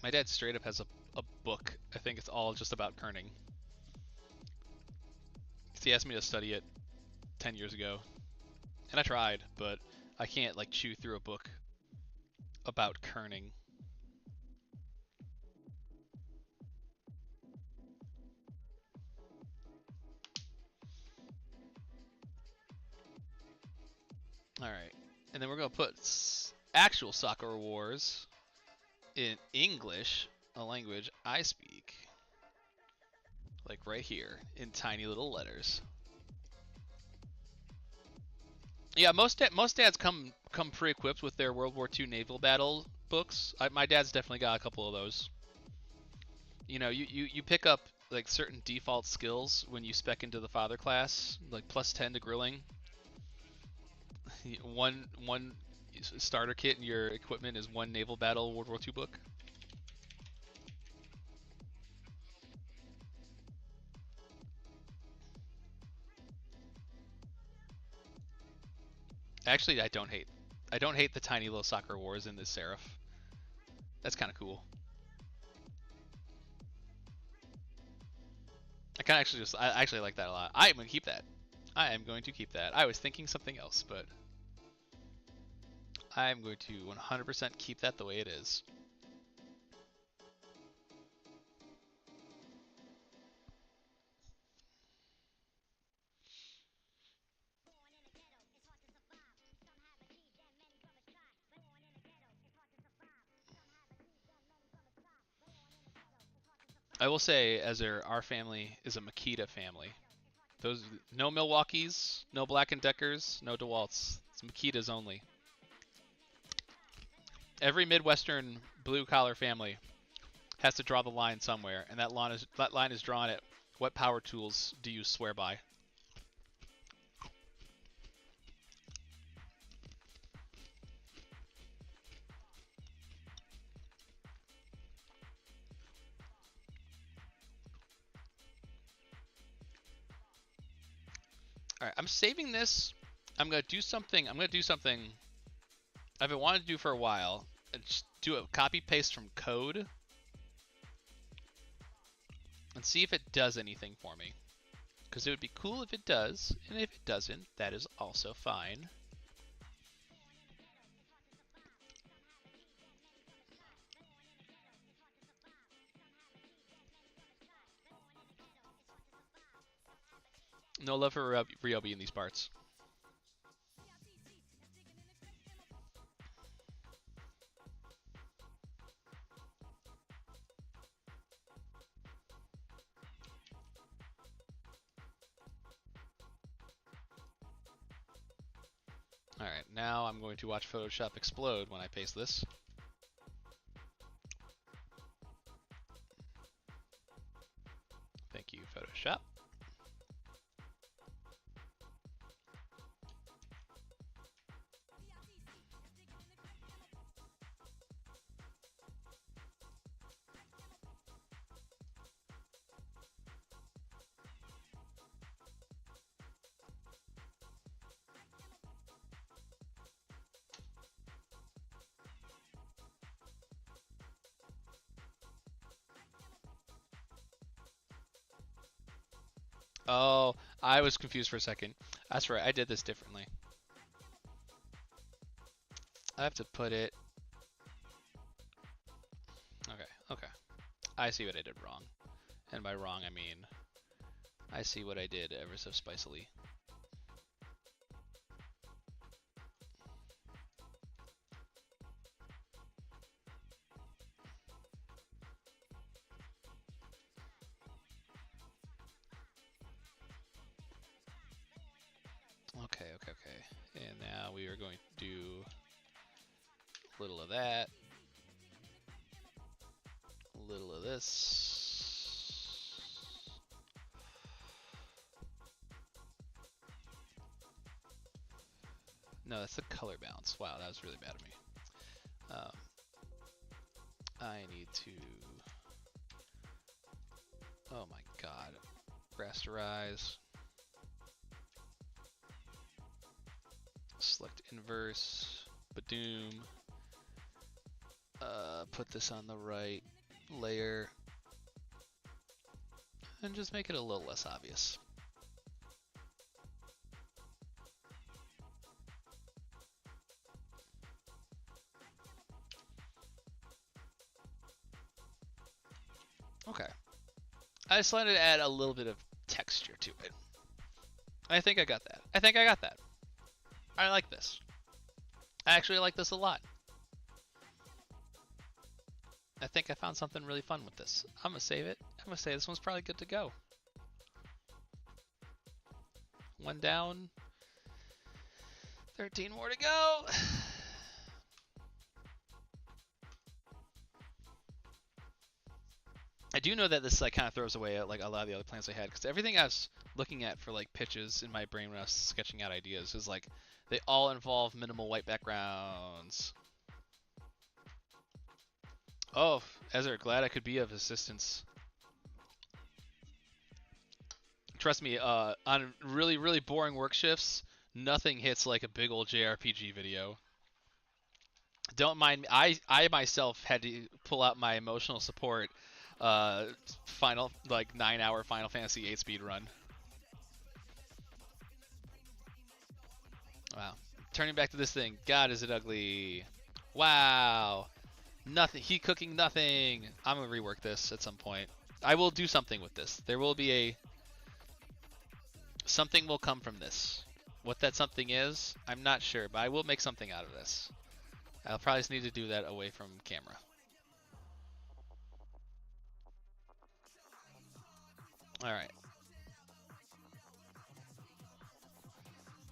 My dad straight up has a book. I think it's all just about kerning. He asked me to study it 10 years ago. And I tried, but I can't like chew through a book about kerning. Alright. And then we're going to put actual Sakura Wars in English, a language I speak. Like right here, in tiny little letters. Yeah, most dads come pre-equipped with their World War II naval battle books. My dad's definitely got a couple of those. You know, you pick up like certain default skills when you spec into the father class, like +10 to grilling. One starter kit in your equipment is one naval battle World War II book. Actually, I don't hate the tiny little Sakura Wars in this Seraph. That's kind of cool. I actually like that a lot. I am gonna keep that. I am going to keep that. I was thinking something else, but I am going to 100% keep that the way it is. I will say, our family is a Makita family. Those no Milwaukees, no Black and Deckers, no DeWalt's. It's Makitas only. Every Midwestern blue collar family has to draw the line somewhere, and that line is drawn at what power tools do you swear by? All right, I'm saving this. I'm gonna do something. I've been wanting to do for a while. Just do a copy paste from code and see if it does anything for me. Because it would be cool if it does, and if it doesn't, that is also fine. No love for Ryobi in these parts. Alright, now I'm going to watch Photoshop explode when I paste this. Thank you, Photoshop. Oh, I was confused for a second. That's right, I did this differently. I have to put it... Okay. I see what I did wrong. And by wrong, I mean... I see what I did ever so spicily. Okay. And now we are going to do a little of that. A little of this. No, that's the color balance. Wow, that was really bad of me. I need to... Oh my god. Rasterize. Select inverse. Badoom. Put this on the right layer. And just make it a little less obvious. Okay. I just wanted to add a little bit of texture to it. I think I got that. I like this. I actually like this a lot. I think I found something really fun with this. I'm gonna save it. I'm gonna say this one's probably good to go. One down. 13 more to go. I do know that this like kind of throws away like a lot of the other plans I had, because everything I was looking at for like pitches in my brain when I was sketching out ideas is like they all involve minimal white backgrounds. Oh, Ezra, glad I could be of assistance. Trust me, on really boring work shifts, nothing hits like a big old JRPG video. Don't mind me. I myself had to pull out my emotional support final like 9-hour Final Fantasy 8 speed run. Wow. Turning back to this thing. God, is it ugly. Wow. Nothing. Heat cooking nothing. I'm going to rework this at some point. I will do something with this. There will be a... Something will come from this. What that something is, I'm not sure, but I will make something out of this. I'll probably just need to do that away from camera. Alright.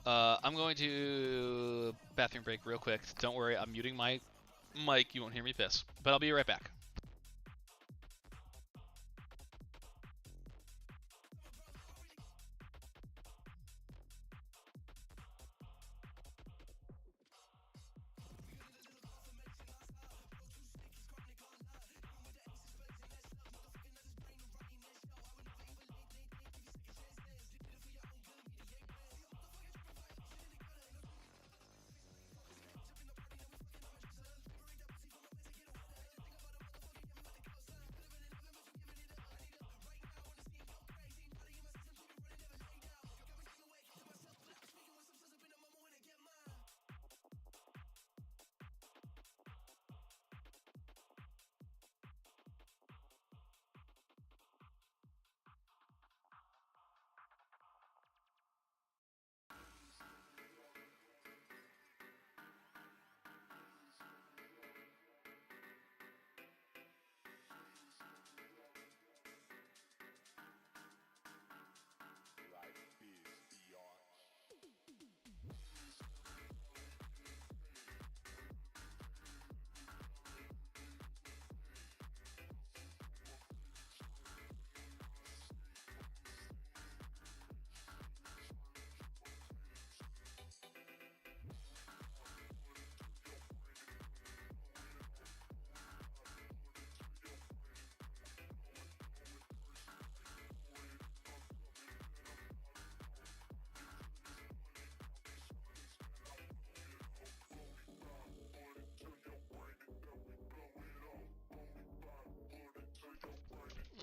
I'm going to bathroom break real quick. Don't worry, I'm muting my mic. You won't hear me piss. But I'll be right back.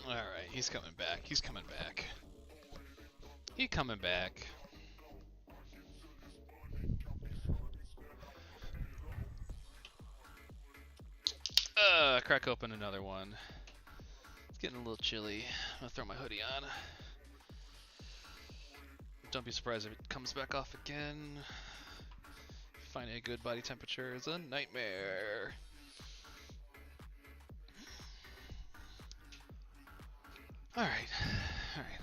Alright, he's coming back. He's coming back. He coming back. Crack open another one. It's getting a little chilly. I'm gonna throw my hoodie on. Don't be surprised if it comes back off again. Finding a good body temperature is a nightmare. Alright. Alright.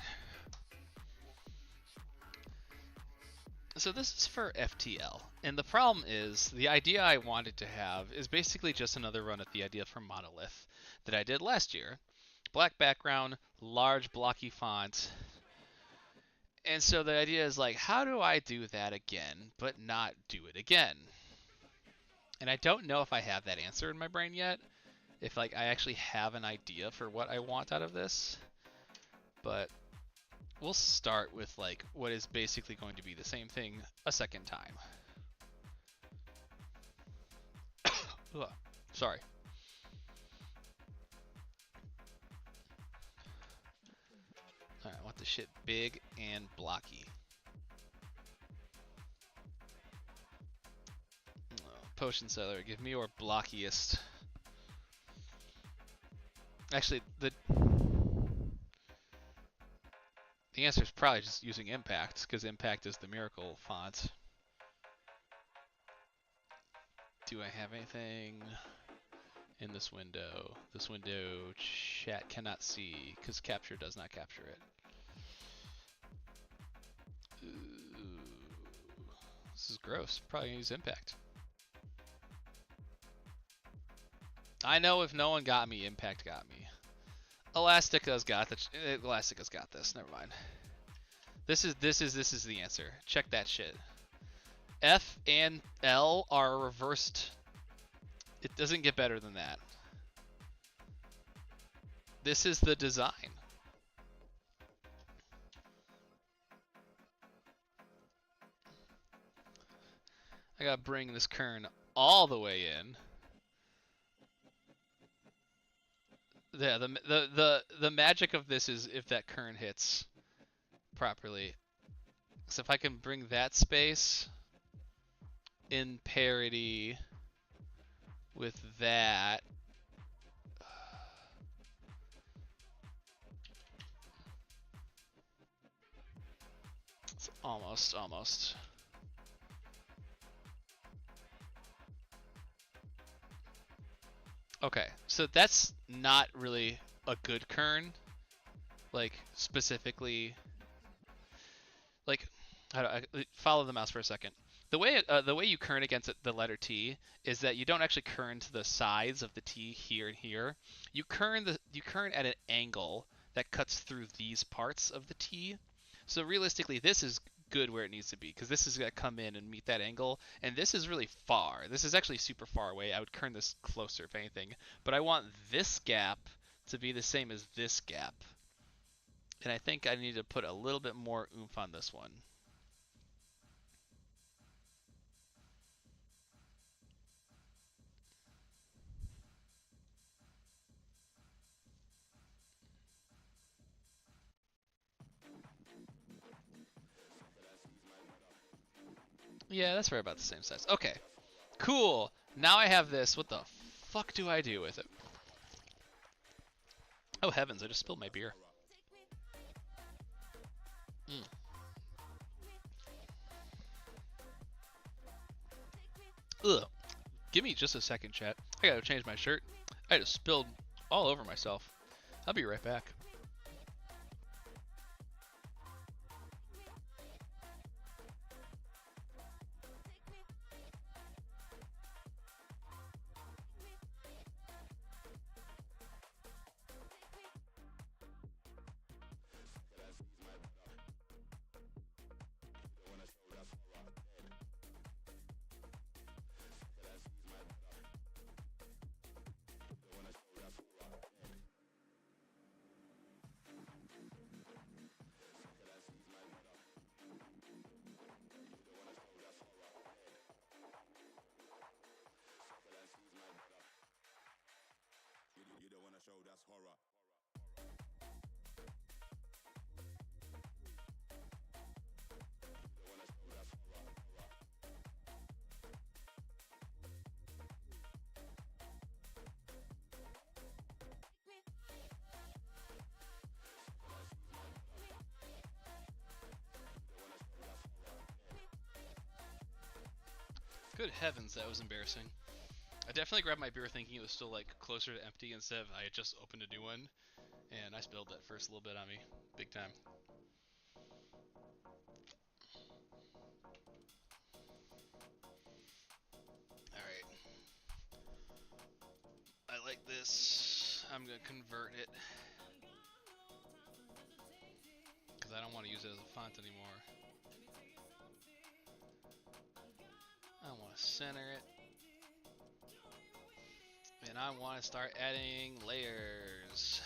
So this is for FTL, and the problem is, the idea I wanted to have is basically just another run at the idea from Monolith that I did last year. Black background, large blocky font, and so the idea is like, how do I do that again, but not do it again? And I don't know if I have that answer in my brain yet, if like I actually have an idea for what I want out of this, but we'll start with like what is basically going to be the same thing a second time. Ugh, sorry. Alright, I want this shit big and blocky. Potion seller, give me your blockiest. Actually, the answer is probably just using impact, because impact is the miracle font. Do I have anything in this window? This window chat cannot see, because capture does not capture it. Ooh. This is gross. Probably gonna use impact. I know if no one got me, impact got me. Elastica's got this. Never mind. This is the answer. Check that shit. F and L are reversed. It doesn't get better than that. This is the design. I gotta bring this kern all the way in. Yeah, the magic of this is if that kern hits properly. So if I can bring that space in parity with that. It's almost. Okay, so that's not really a good kern. Like, specifically, like, follow the mouse for a second. The way you kern against the letter T is that you don't actually kern to the sides of the T here and here. You kern at an angle that cuts through these parts of the T. So realistically, this is good where it needs to be because this is gonna come in and meet that angle, and this is really far. This is actually super far away. I would kern this closer if anything, but I want this gap to be the same as this gap, and I think I need to put a little bit more oomph on this one. Yeah, that's right about the same size. Okay, cool. Now I have this. What the fuck do I do with it? Oh heavens, I just spilled my beer. Mm. Ugh. Give me just a second, chat. I gotta change my shirt. I just spilled all over myself. I'll be right back. Good heavens, that was embarrassing. I definitely grabbed my beer thinking it was still like closer to empty instead of I had just opened a new one, and I spilled that first little bit on me, big time. All right, I like this. I'm gonna convert it because I don't want to use it as a font anymore. I want to center it. And I want to start adding layers.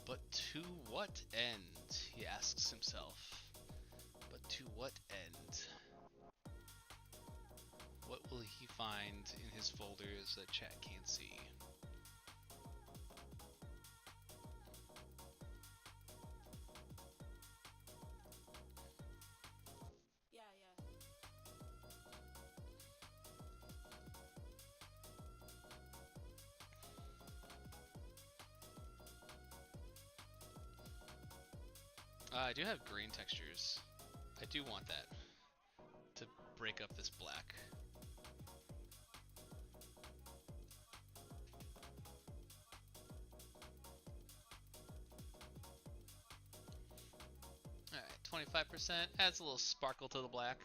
But to what end? He asks himself. But to what end? What will he find in his folders that chat can't see? I do have green textures. I do want that to break up this black. Alright, 25% adds a little sparkle to the black.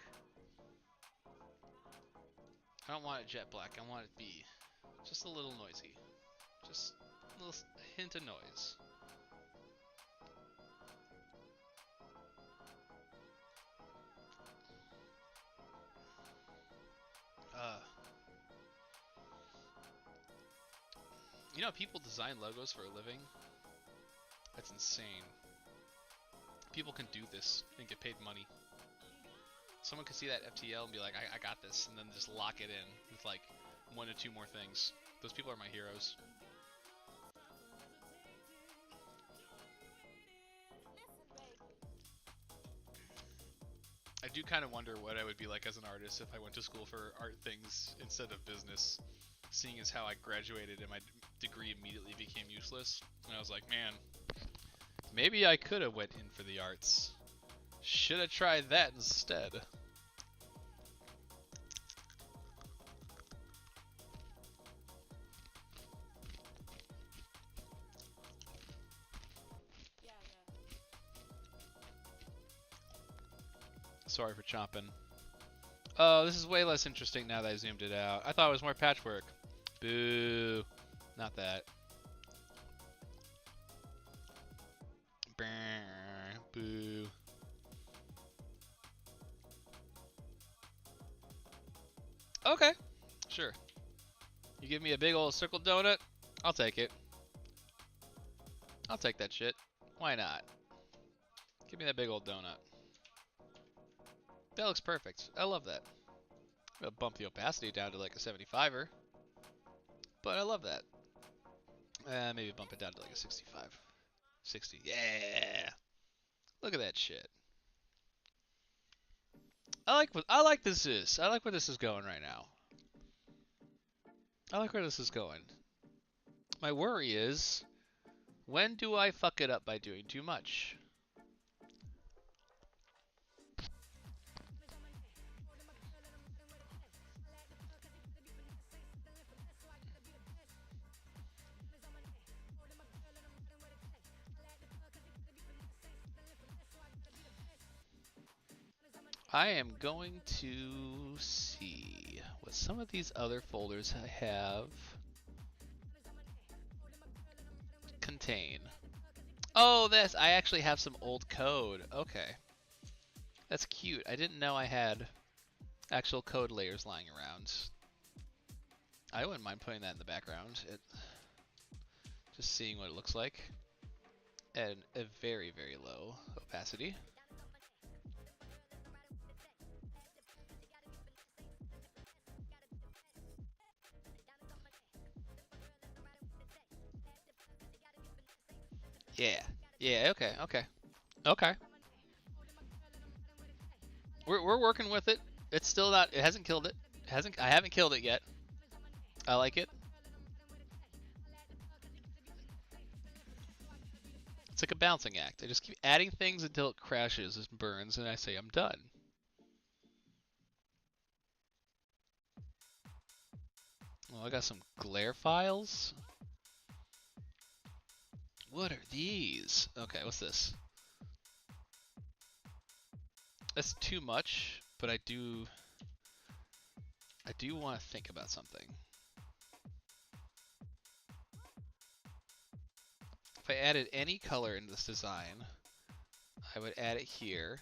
I don't want it jet black, I want it to be just a little noisy. Just a little hint of noise. You know, people design logos for a living. That's insane. People can do this and get paid money. Someone could see that FTL and be like, I got this, and then just lock it in with like 1 to 2 more things. Those people are my heroes. I do kind of wonder what I would be like as an artist if I went to school for art things instead of business, seeing as how I graduated and my degree immediately became useless. And I was like, man, maybe I could have went in for the arts. Should have tried that instead. Sorry for chomping. Oh, this is way less interesting now that I zoomed it out. I thought it was more patchwork. Boo. Not that. Boo. Okay. Sure. You give me a big old circle donut, I'll take it. I'll take that shit. Why not? Give me that big old donut. That looks perfect. I love that. I'm gonna bump the opacity down to like a 75er. But I love that. Maybe bump it down to like a 65. 60. Yeah. Look at that shit. I like this is. I like where this is going right now. I like where this is going. My worry is, when do I fuck it up by doing too much? I am going to see what some of these other folders I have contain. Oh, this! I actually have some old code. Okay. That's cute. I didn't know I had actual code layers lying around. I wouldn't mind putting that in the background. Just seeing what it looks like at a very, very low opacity. Yeah. Yeah, okay, okay. Okay. We're working with it. It's still not, it hasn't killed it. I haven't killed it yet. I like it. It's like a balancing act. I just keep adding things until it crashes and burns and I say I'm done. Oh, I got some glare files. What are these? Okay, what's this? That's too much, but I do want to think about something. If I added any color into this design, I would add it here,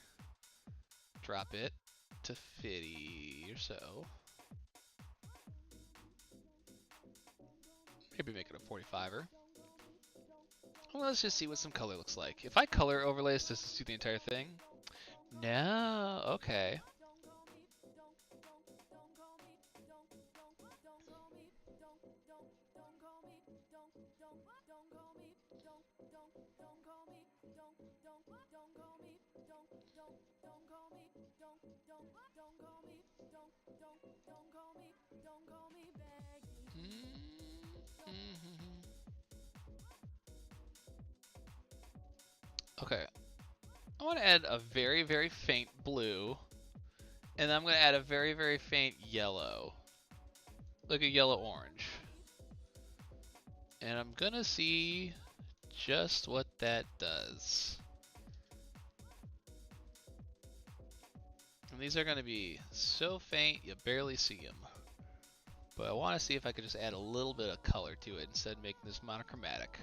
drop it to 50 or so. Maybe make it a 45er. Well, let's just see what some color looks like. If I color overlay this, does this do the entire thing? No, okay. Okay. I want to add a very, very faint blue. And then I'm going to add a very, very faint yellow. Like a yellow-orange. And I'm going to see just what that does. And these are going to be so faint you barely see them. But I want to see if I could just add a little bit of color to it instead of making this monochromatic.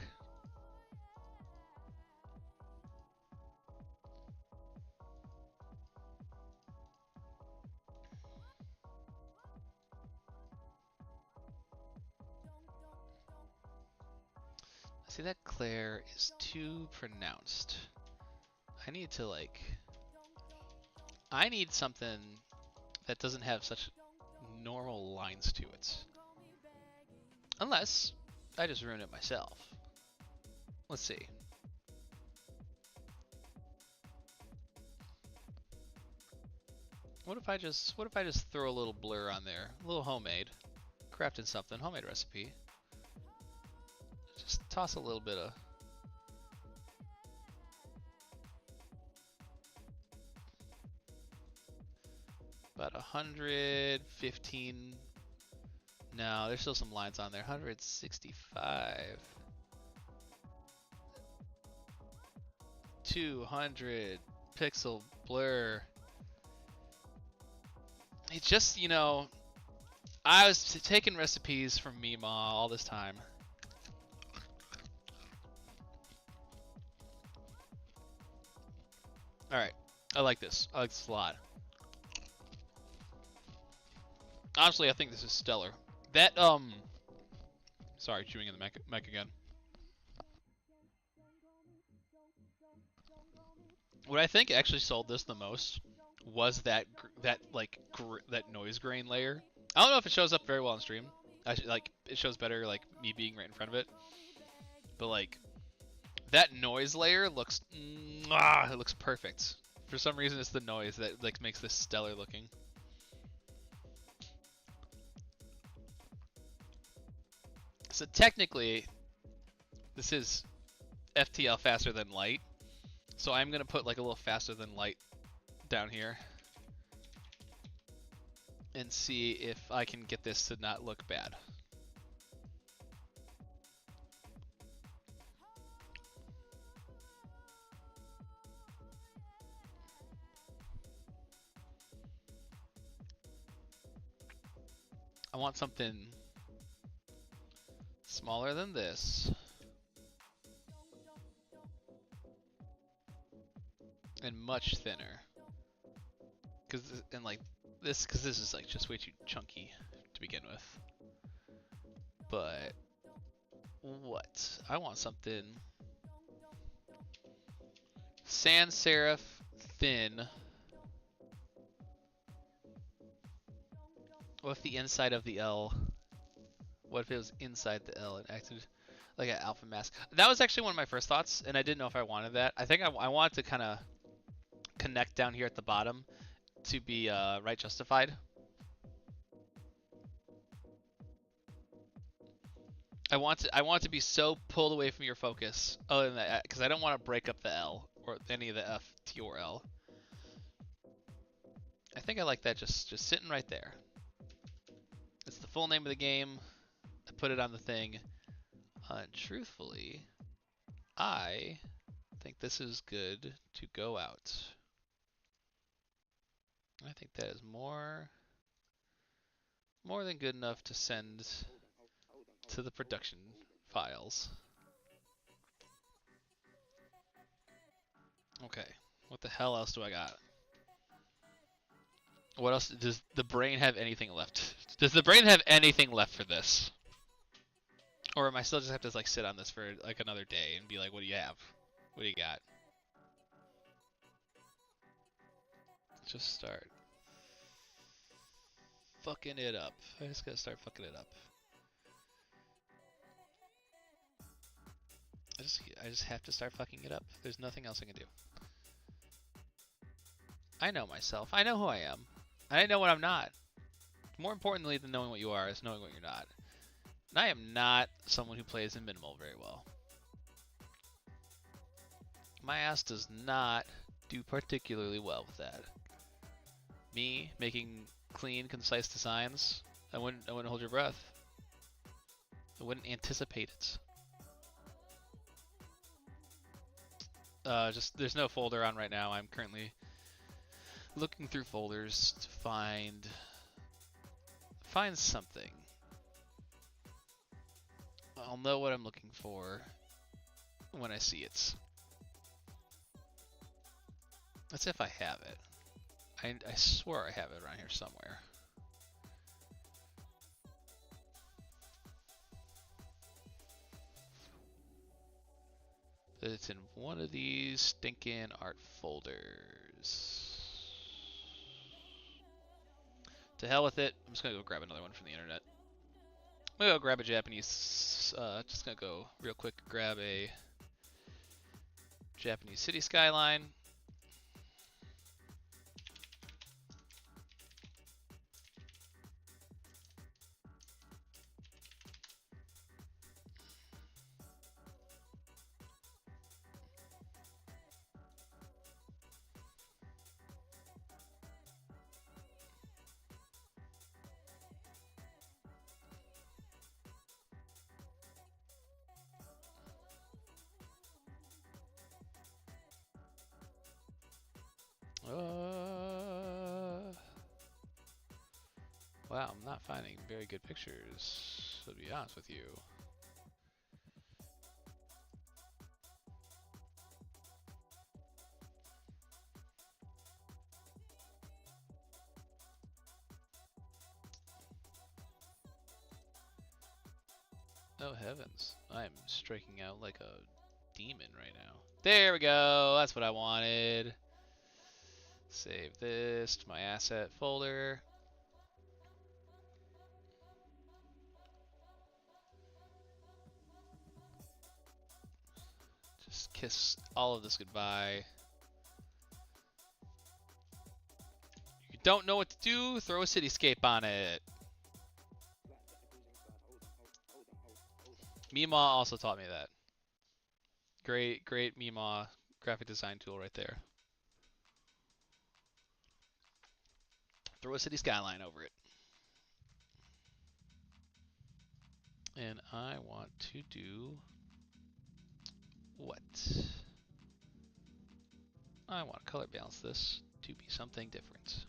See, that glare is too pronounced. I need to I need something that doesn't have such normal lines to it. Unless I just ruin it myself. Let's see. What if I just throw a little blur on there? A little homemade. Crafted something, homemade recipe. Just toss a little bit of about 115. No, there's still some lines on there. 165. 200 pixel blur. It's just, you know, I was taking recipes from Meemaw all this time. Alright, I like this. I like this a lot. Honestly, I think this is stellar. That, sorry, chewing in the mic again. What I think actually sold this the most was that noise grain layer. I don't know if it shows up very well on stream. Like it shows better like me being right in front of it. But like that noise layer looks it looks perfect. For some reason it's the noise that like makes this stellar looking. So technically this is FTL faster than light. So I'm gonna put like a little faster than light down here and see if I can get this to not look bad. I want something smaller than this. And much thinner. Cause this is like just way too chunky to begin with. But what? I want something sans serif thin. What if the inside of the L? What if it was inside the L and acted like an alpha mask? That was actually one of my first thoughts, and I didn't know if I wanted that. I think I wanted to kind of connect down here at the bottom to be right justified. I want to be so pulled away from your focus, other than that, because I don't want to break up the L or any of the F, T, or L. I think I like that just sitting right there. It's the full name of the game. I put it on the thing. Truthfully, I think this is good to go out. I think that is more than good enough to send to the production files. Okay, what the hell else do I got? What else? Does the brain have anything left? Does the brain have anything left for this? Or am I still just have to like sit on this for like another day and be like, what do you have? What do you got? Just start fucking it up. I just gotta start fucking it up. I just have to start fucking it up. There's nothing else I can do. I know myself. I know who I am. And I know what I'm not. More importantly than knowing what you are is knowing what you're not. And I am not someone who plays in minimal very well. My ass does not do particularly well with that. Me making clean, concise designs, I wouldn't hold your breath. I wouldn't anticipate it. Just there's no folder on right now. I'm currently looking through folders to find something. I'll know what I'm looking for when I see it. That's if I have it. I swear I have it around here somewhere. It's in one of these stinking art folders. To hell with it. I'm just gonna go grab another one from the internet. I'm gonna go grab a Japanese. Just gonna go real quick grab a Japanese city skyline. Wow, I'm not finding very good pictures, to be honest with you. Oh heavens, I'm striking out like a demon right now. There we go, that's what I wanted. Save this to my asset folder. Just kiss all of this goodbye. You don't know what to do? Throw a cityscape on it. Mima also taught me that. Great Mima graphic design tool right there. Throw a city skyline over it. And I want to do what? I want to color balance this to be something different.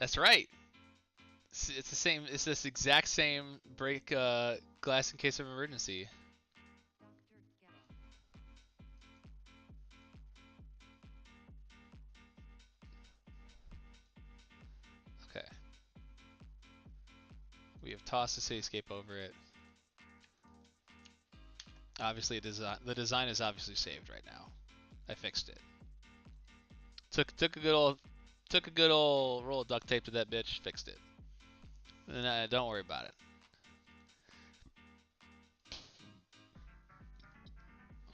That's right. It's the same. It's this exact same break glass in case of emergency. Okay. We have tossed the cityscape over it. Obviously, the design is obviously saved right now. I fixed it. Took a good old roll of duct tape to that bitch. Fixed it. And don't worry about it.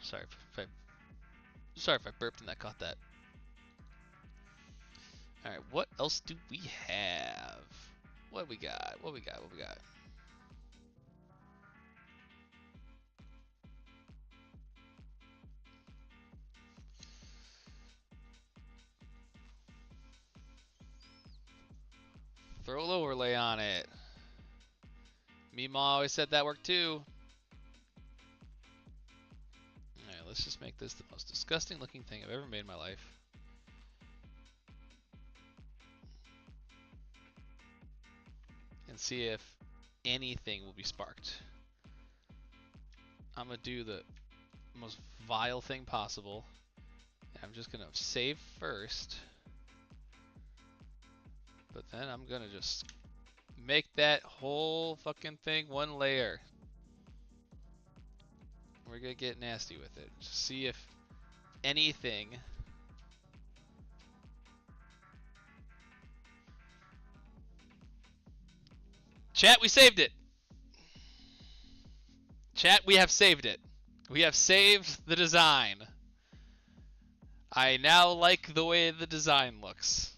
Sorry if I burped and that caught that. All right, what else do we have? What we got? What we got? What we got? Throw an overlay on it. Mima always said that worked too. Alright, let's just make this the most disgusting looking thing I've ever made in my life. And see if anything will be sparked. I'm gonna do the most vile thing possible. I'm just gonna save first. But then I'm gonna just make that whole fucking thing one layer. We're gonna get nasty with it. Just see if anything. Chat, we saved it. Chat, we have saved it. We have saved the design. I now like the way the design looks.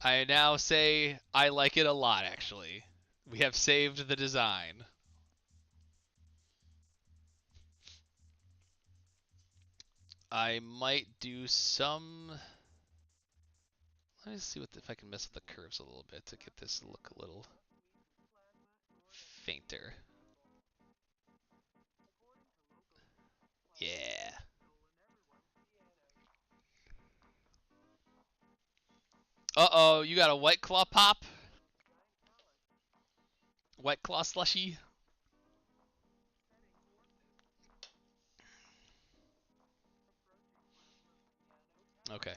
I now say I like it a lot, actually. We have saved the design. I might do some... Let me see if I can mess with the curves a little bit to get this to look a little fainter. Yeah. Uh-oh, you got a White Claw pop? White Claw slushy? Okay.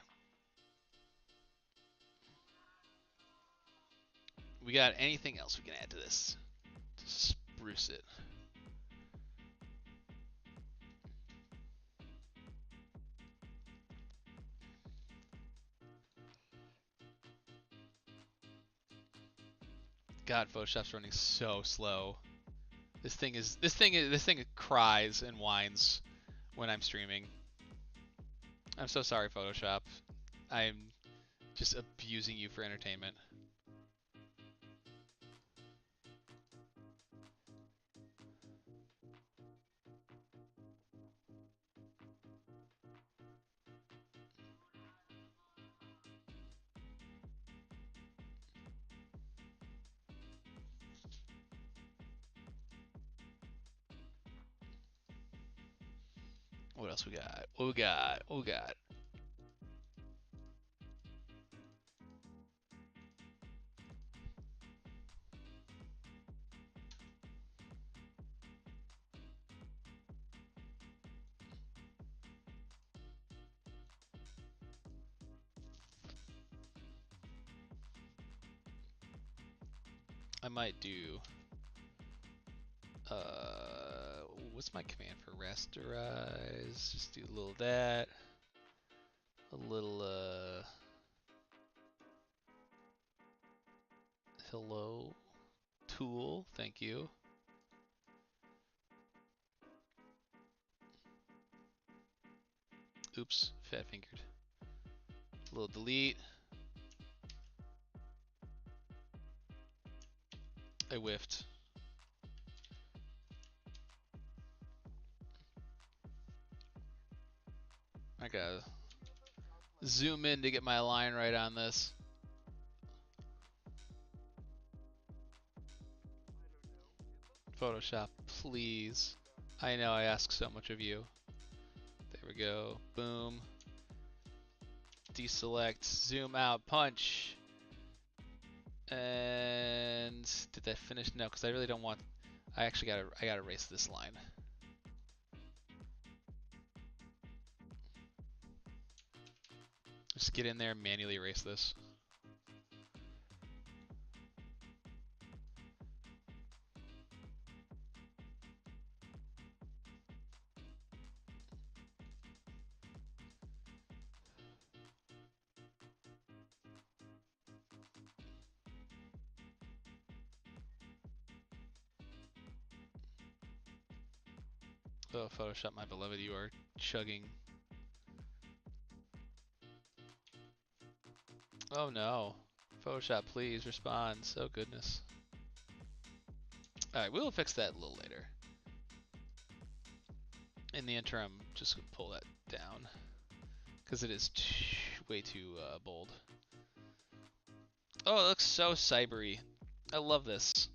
We got anything else we can add to this to spruce it? God, Photoshop's running so slow. This thing cries and whines when I'm streaming. I'm so sorry, Photoshop. I'm just abusing you for entertainment. What else we got? What we got? What we got? I might do. What's my command for rasterize? Just do a little of that. A little hello tool. Thank you. Oops, fat fingered. A little delete. I whiffed. I gotta zoom in to get my line right on this. Photoshop, please. I know I ask so much of you. There we go. Boom. Deselect, zoom out, punch. And did that finish? No, because I really don't want. I actually gotta erase this line. Just get in there and manually erase this. Oh, Photoshop, my beloved, you are chugging. Oh no. Photoshop, please respond. Oh goodness. Alright, we'll fix that a little later. In the interim, just pull that down. Because it is way too bold. Oh, it looks so cybery. I love this.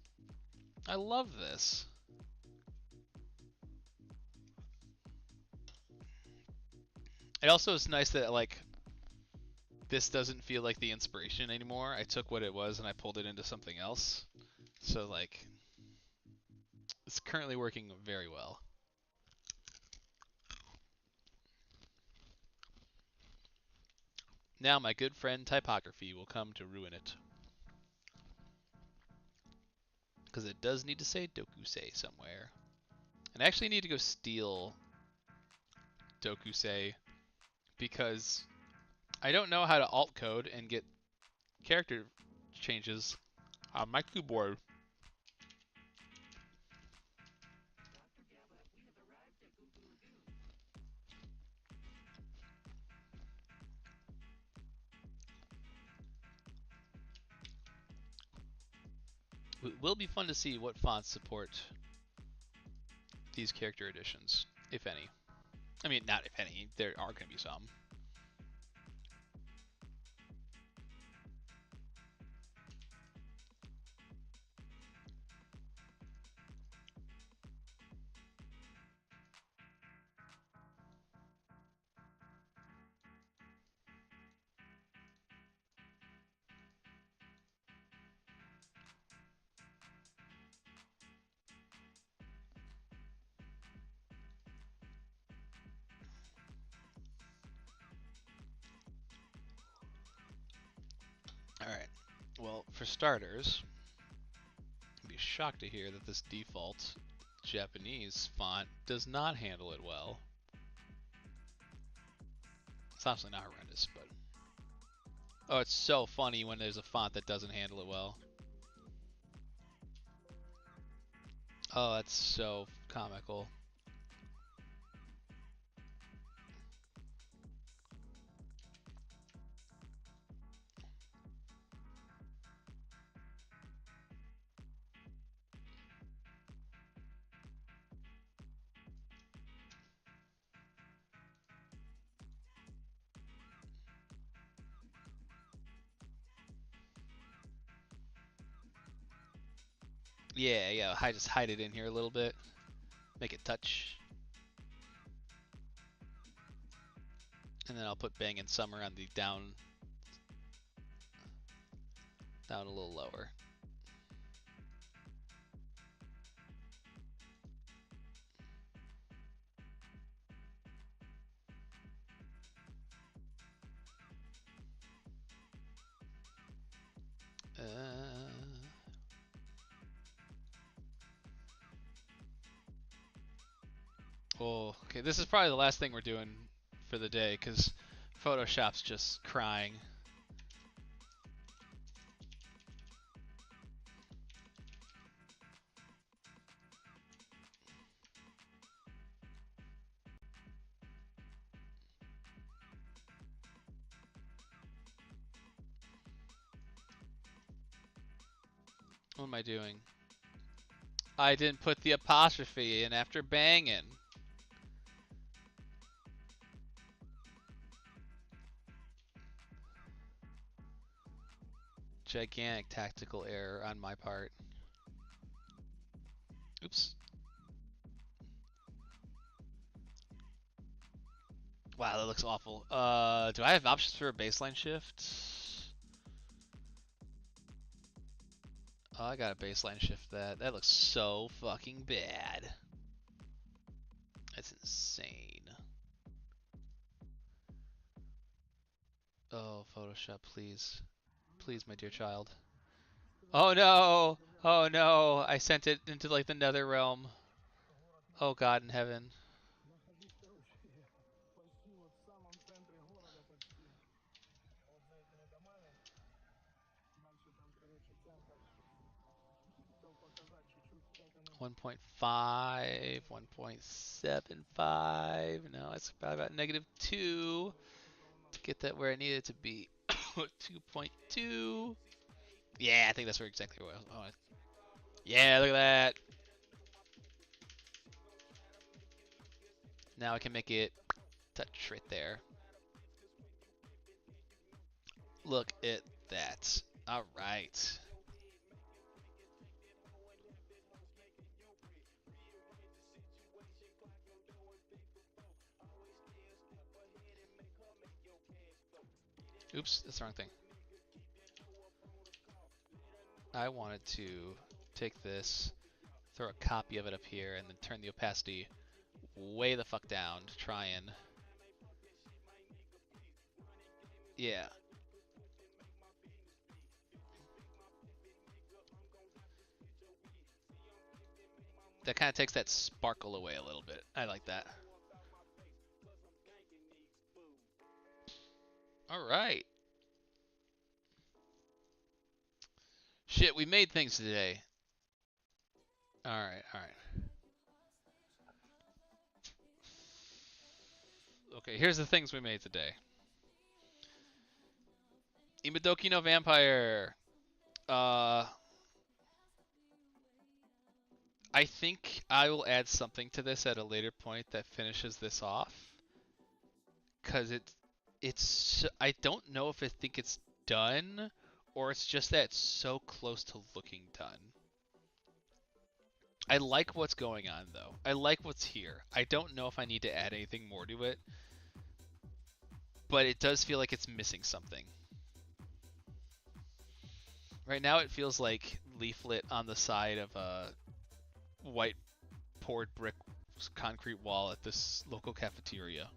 I love this. It also is nice that, like, this doesn't feel like the inspiration anymore. I took what it was and I pulled it into something else. So, like, it's currently working very well. Now my good friend typography will come to ruin it. Because it does need to say Dokusei somewhere. And I actually need to go steal Dokusei because I don't know how to alt code and get character changes on my keyboard. It will be fun to see what fonts support these character additions, if any. I mean, not if any, there are going to be some. for starters, I'd be shocked to hear that this default Japanese font does not handle it well. It's obviously not horrendous, but... Oh, it's so funny when there's a font that doesn't handle it well. Oh, that's so comical. Yeah, I just hide it in here a little bit. Make it touch. And then I'll put Bang and Summer on the down a little lower. Oh, okay, this is probably the last thing we're doing for the day, because Photoshop's just crying. What am I doing? I didn't put the apostrophe in after banging. Gigantic tactical error on my part. Oops. Wow, that looks awful. Do I have options for a baseline shift? Oh, I got a baseline shift that. That looks so fucking bad. That's insane. Oh, Photoshop, please. Please, my dear child. Oh no! Oh no! I sent it into like the nether realm. Oh God in heaven. .5, 1.75. No, it's about -2 to get that where I need it to be. 2.2. Yeah, I think that's where exactly where I was. Yeah, look at that. Now I can make it touch right there. Look at that. All right. Oops, that's the wrong thing. I wanted to take this, throw a copy of it up here, and then turn the opacity way the fuck down to try and... Yeah. That kind of takes that sparkle away a little bit. I like that. All right. Shit, we made things today. All right, all right. Okay, here's the things we made today. Imadoki no Vampire. I think I will add something to this at a later point that finishes this off. Cause it's I don't know if I think it's done or it's just that it's so close to looking done. I like what's going on though. I like what's here. I don't know if I need to add anything more to it, but it does feel like it's missing something. Right now it feels like leaflet on the side of a white poured brick concrete wall at this local cafeteria.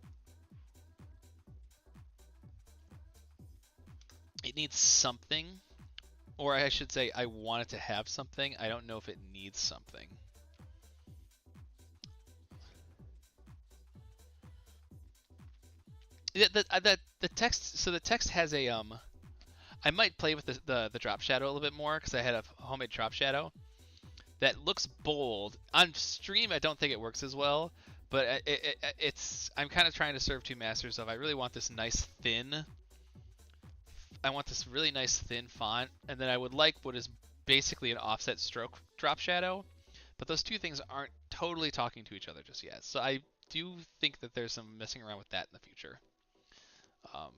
It needs something, Or I should say, I want it to have something. I don't know if it needs something. Yeah, the text. So the text has a I might play with the drop shadow a little bit more because I had a homemade drop shadow that looks bold on stream. I don't think it works as well, but it's I'm kind of trying to serve two masters of. I really want this nice thin. I want this really nice thin font, and then I would like what is basically an offset stroke drop shadow. But those two things aren't totally talking to each other just yet. So I do think that there's some messing around with that in the future. Um,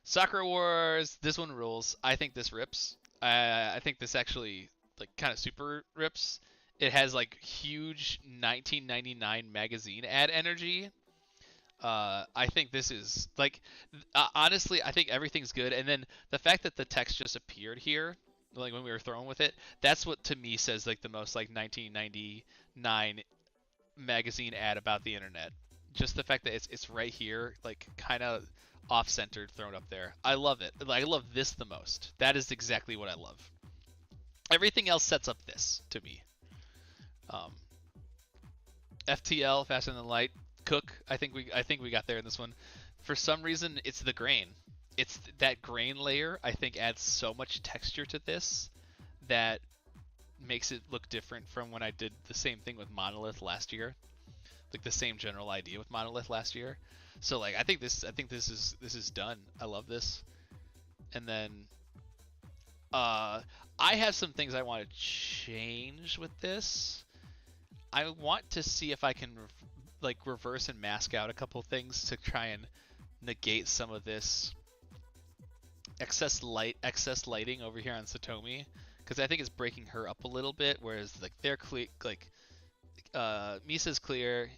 Soccer Wars, this one rules. I think this rips. I think this actually like kind of super rips. It has like huge 1999 magazine ad energy. I think this is like honestly, I think everything's good. And then the fact that the text just appeared here, like when we were throwing with it, that's what to me says like the most like 1999 magazine ad about the internet. Just the fact that it's right here, like kind of off centered, thrown up there. I love it. I love this the most. That is exactly what I love. Everything else sets up this to me. Um, FTL, faster than light. Cook. I think we got there in this one. For some reason, it's the grain. It's that grain layer. I think adds so much texture to this that makes it look different from when I did the same thing with Monolith last year. Like the same general idea with Monolith last year. So like I think this is done. I love this. And then I have some things I want to change with this. I want to see if I can like reverse and mask out a couple things to try and negate some of this excess lighting over here on Satomi, because I think it's breaking her up a little bit. Whereas like they're like Misa's clear,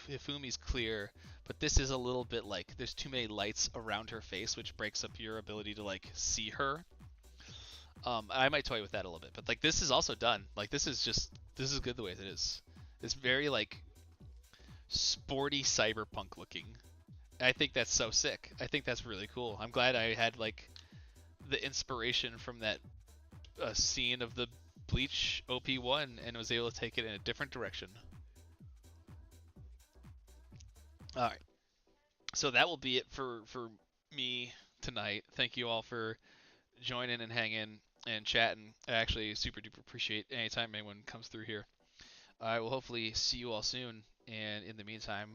Ifumi's clear, but this is a little bit like there's too many lights around her face, which breaks up your ability to like see her. I might toy with that a little bit, but like this is also done. Like this is good the way it is. It's very like sporty cyberpunk looking. I think that's so sick. I think that's really cool. I'm glad I had like the inspiration from that scene of the Bleach OP1 and was able to take it in a different direction. All right. So that will be it for me tonight. Thank you all for joining and hanging and chatting. I actually super duper appreciate anytime anyone comes through here. I will hopefully see you all soon, and in the meantime,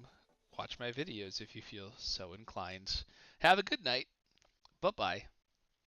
watch my videos if you feel so inclined. Have a good night. Bye bye.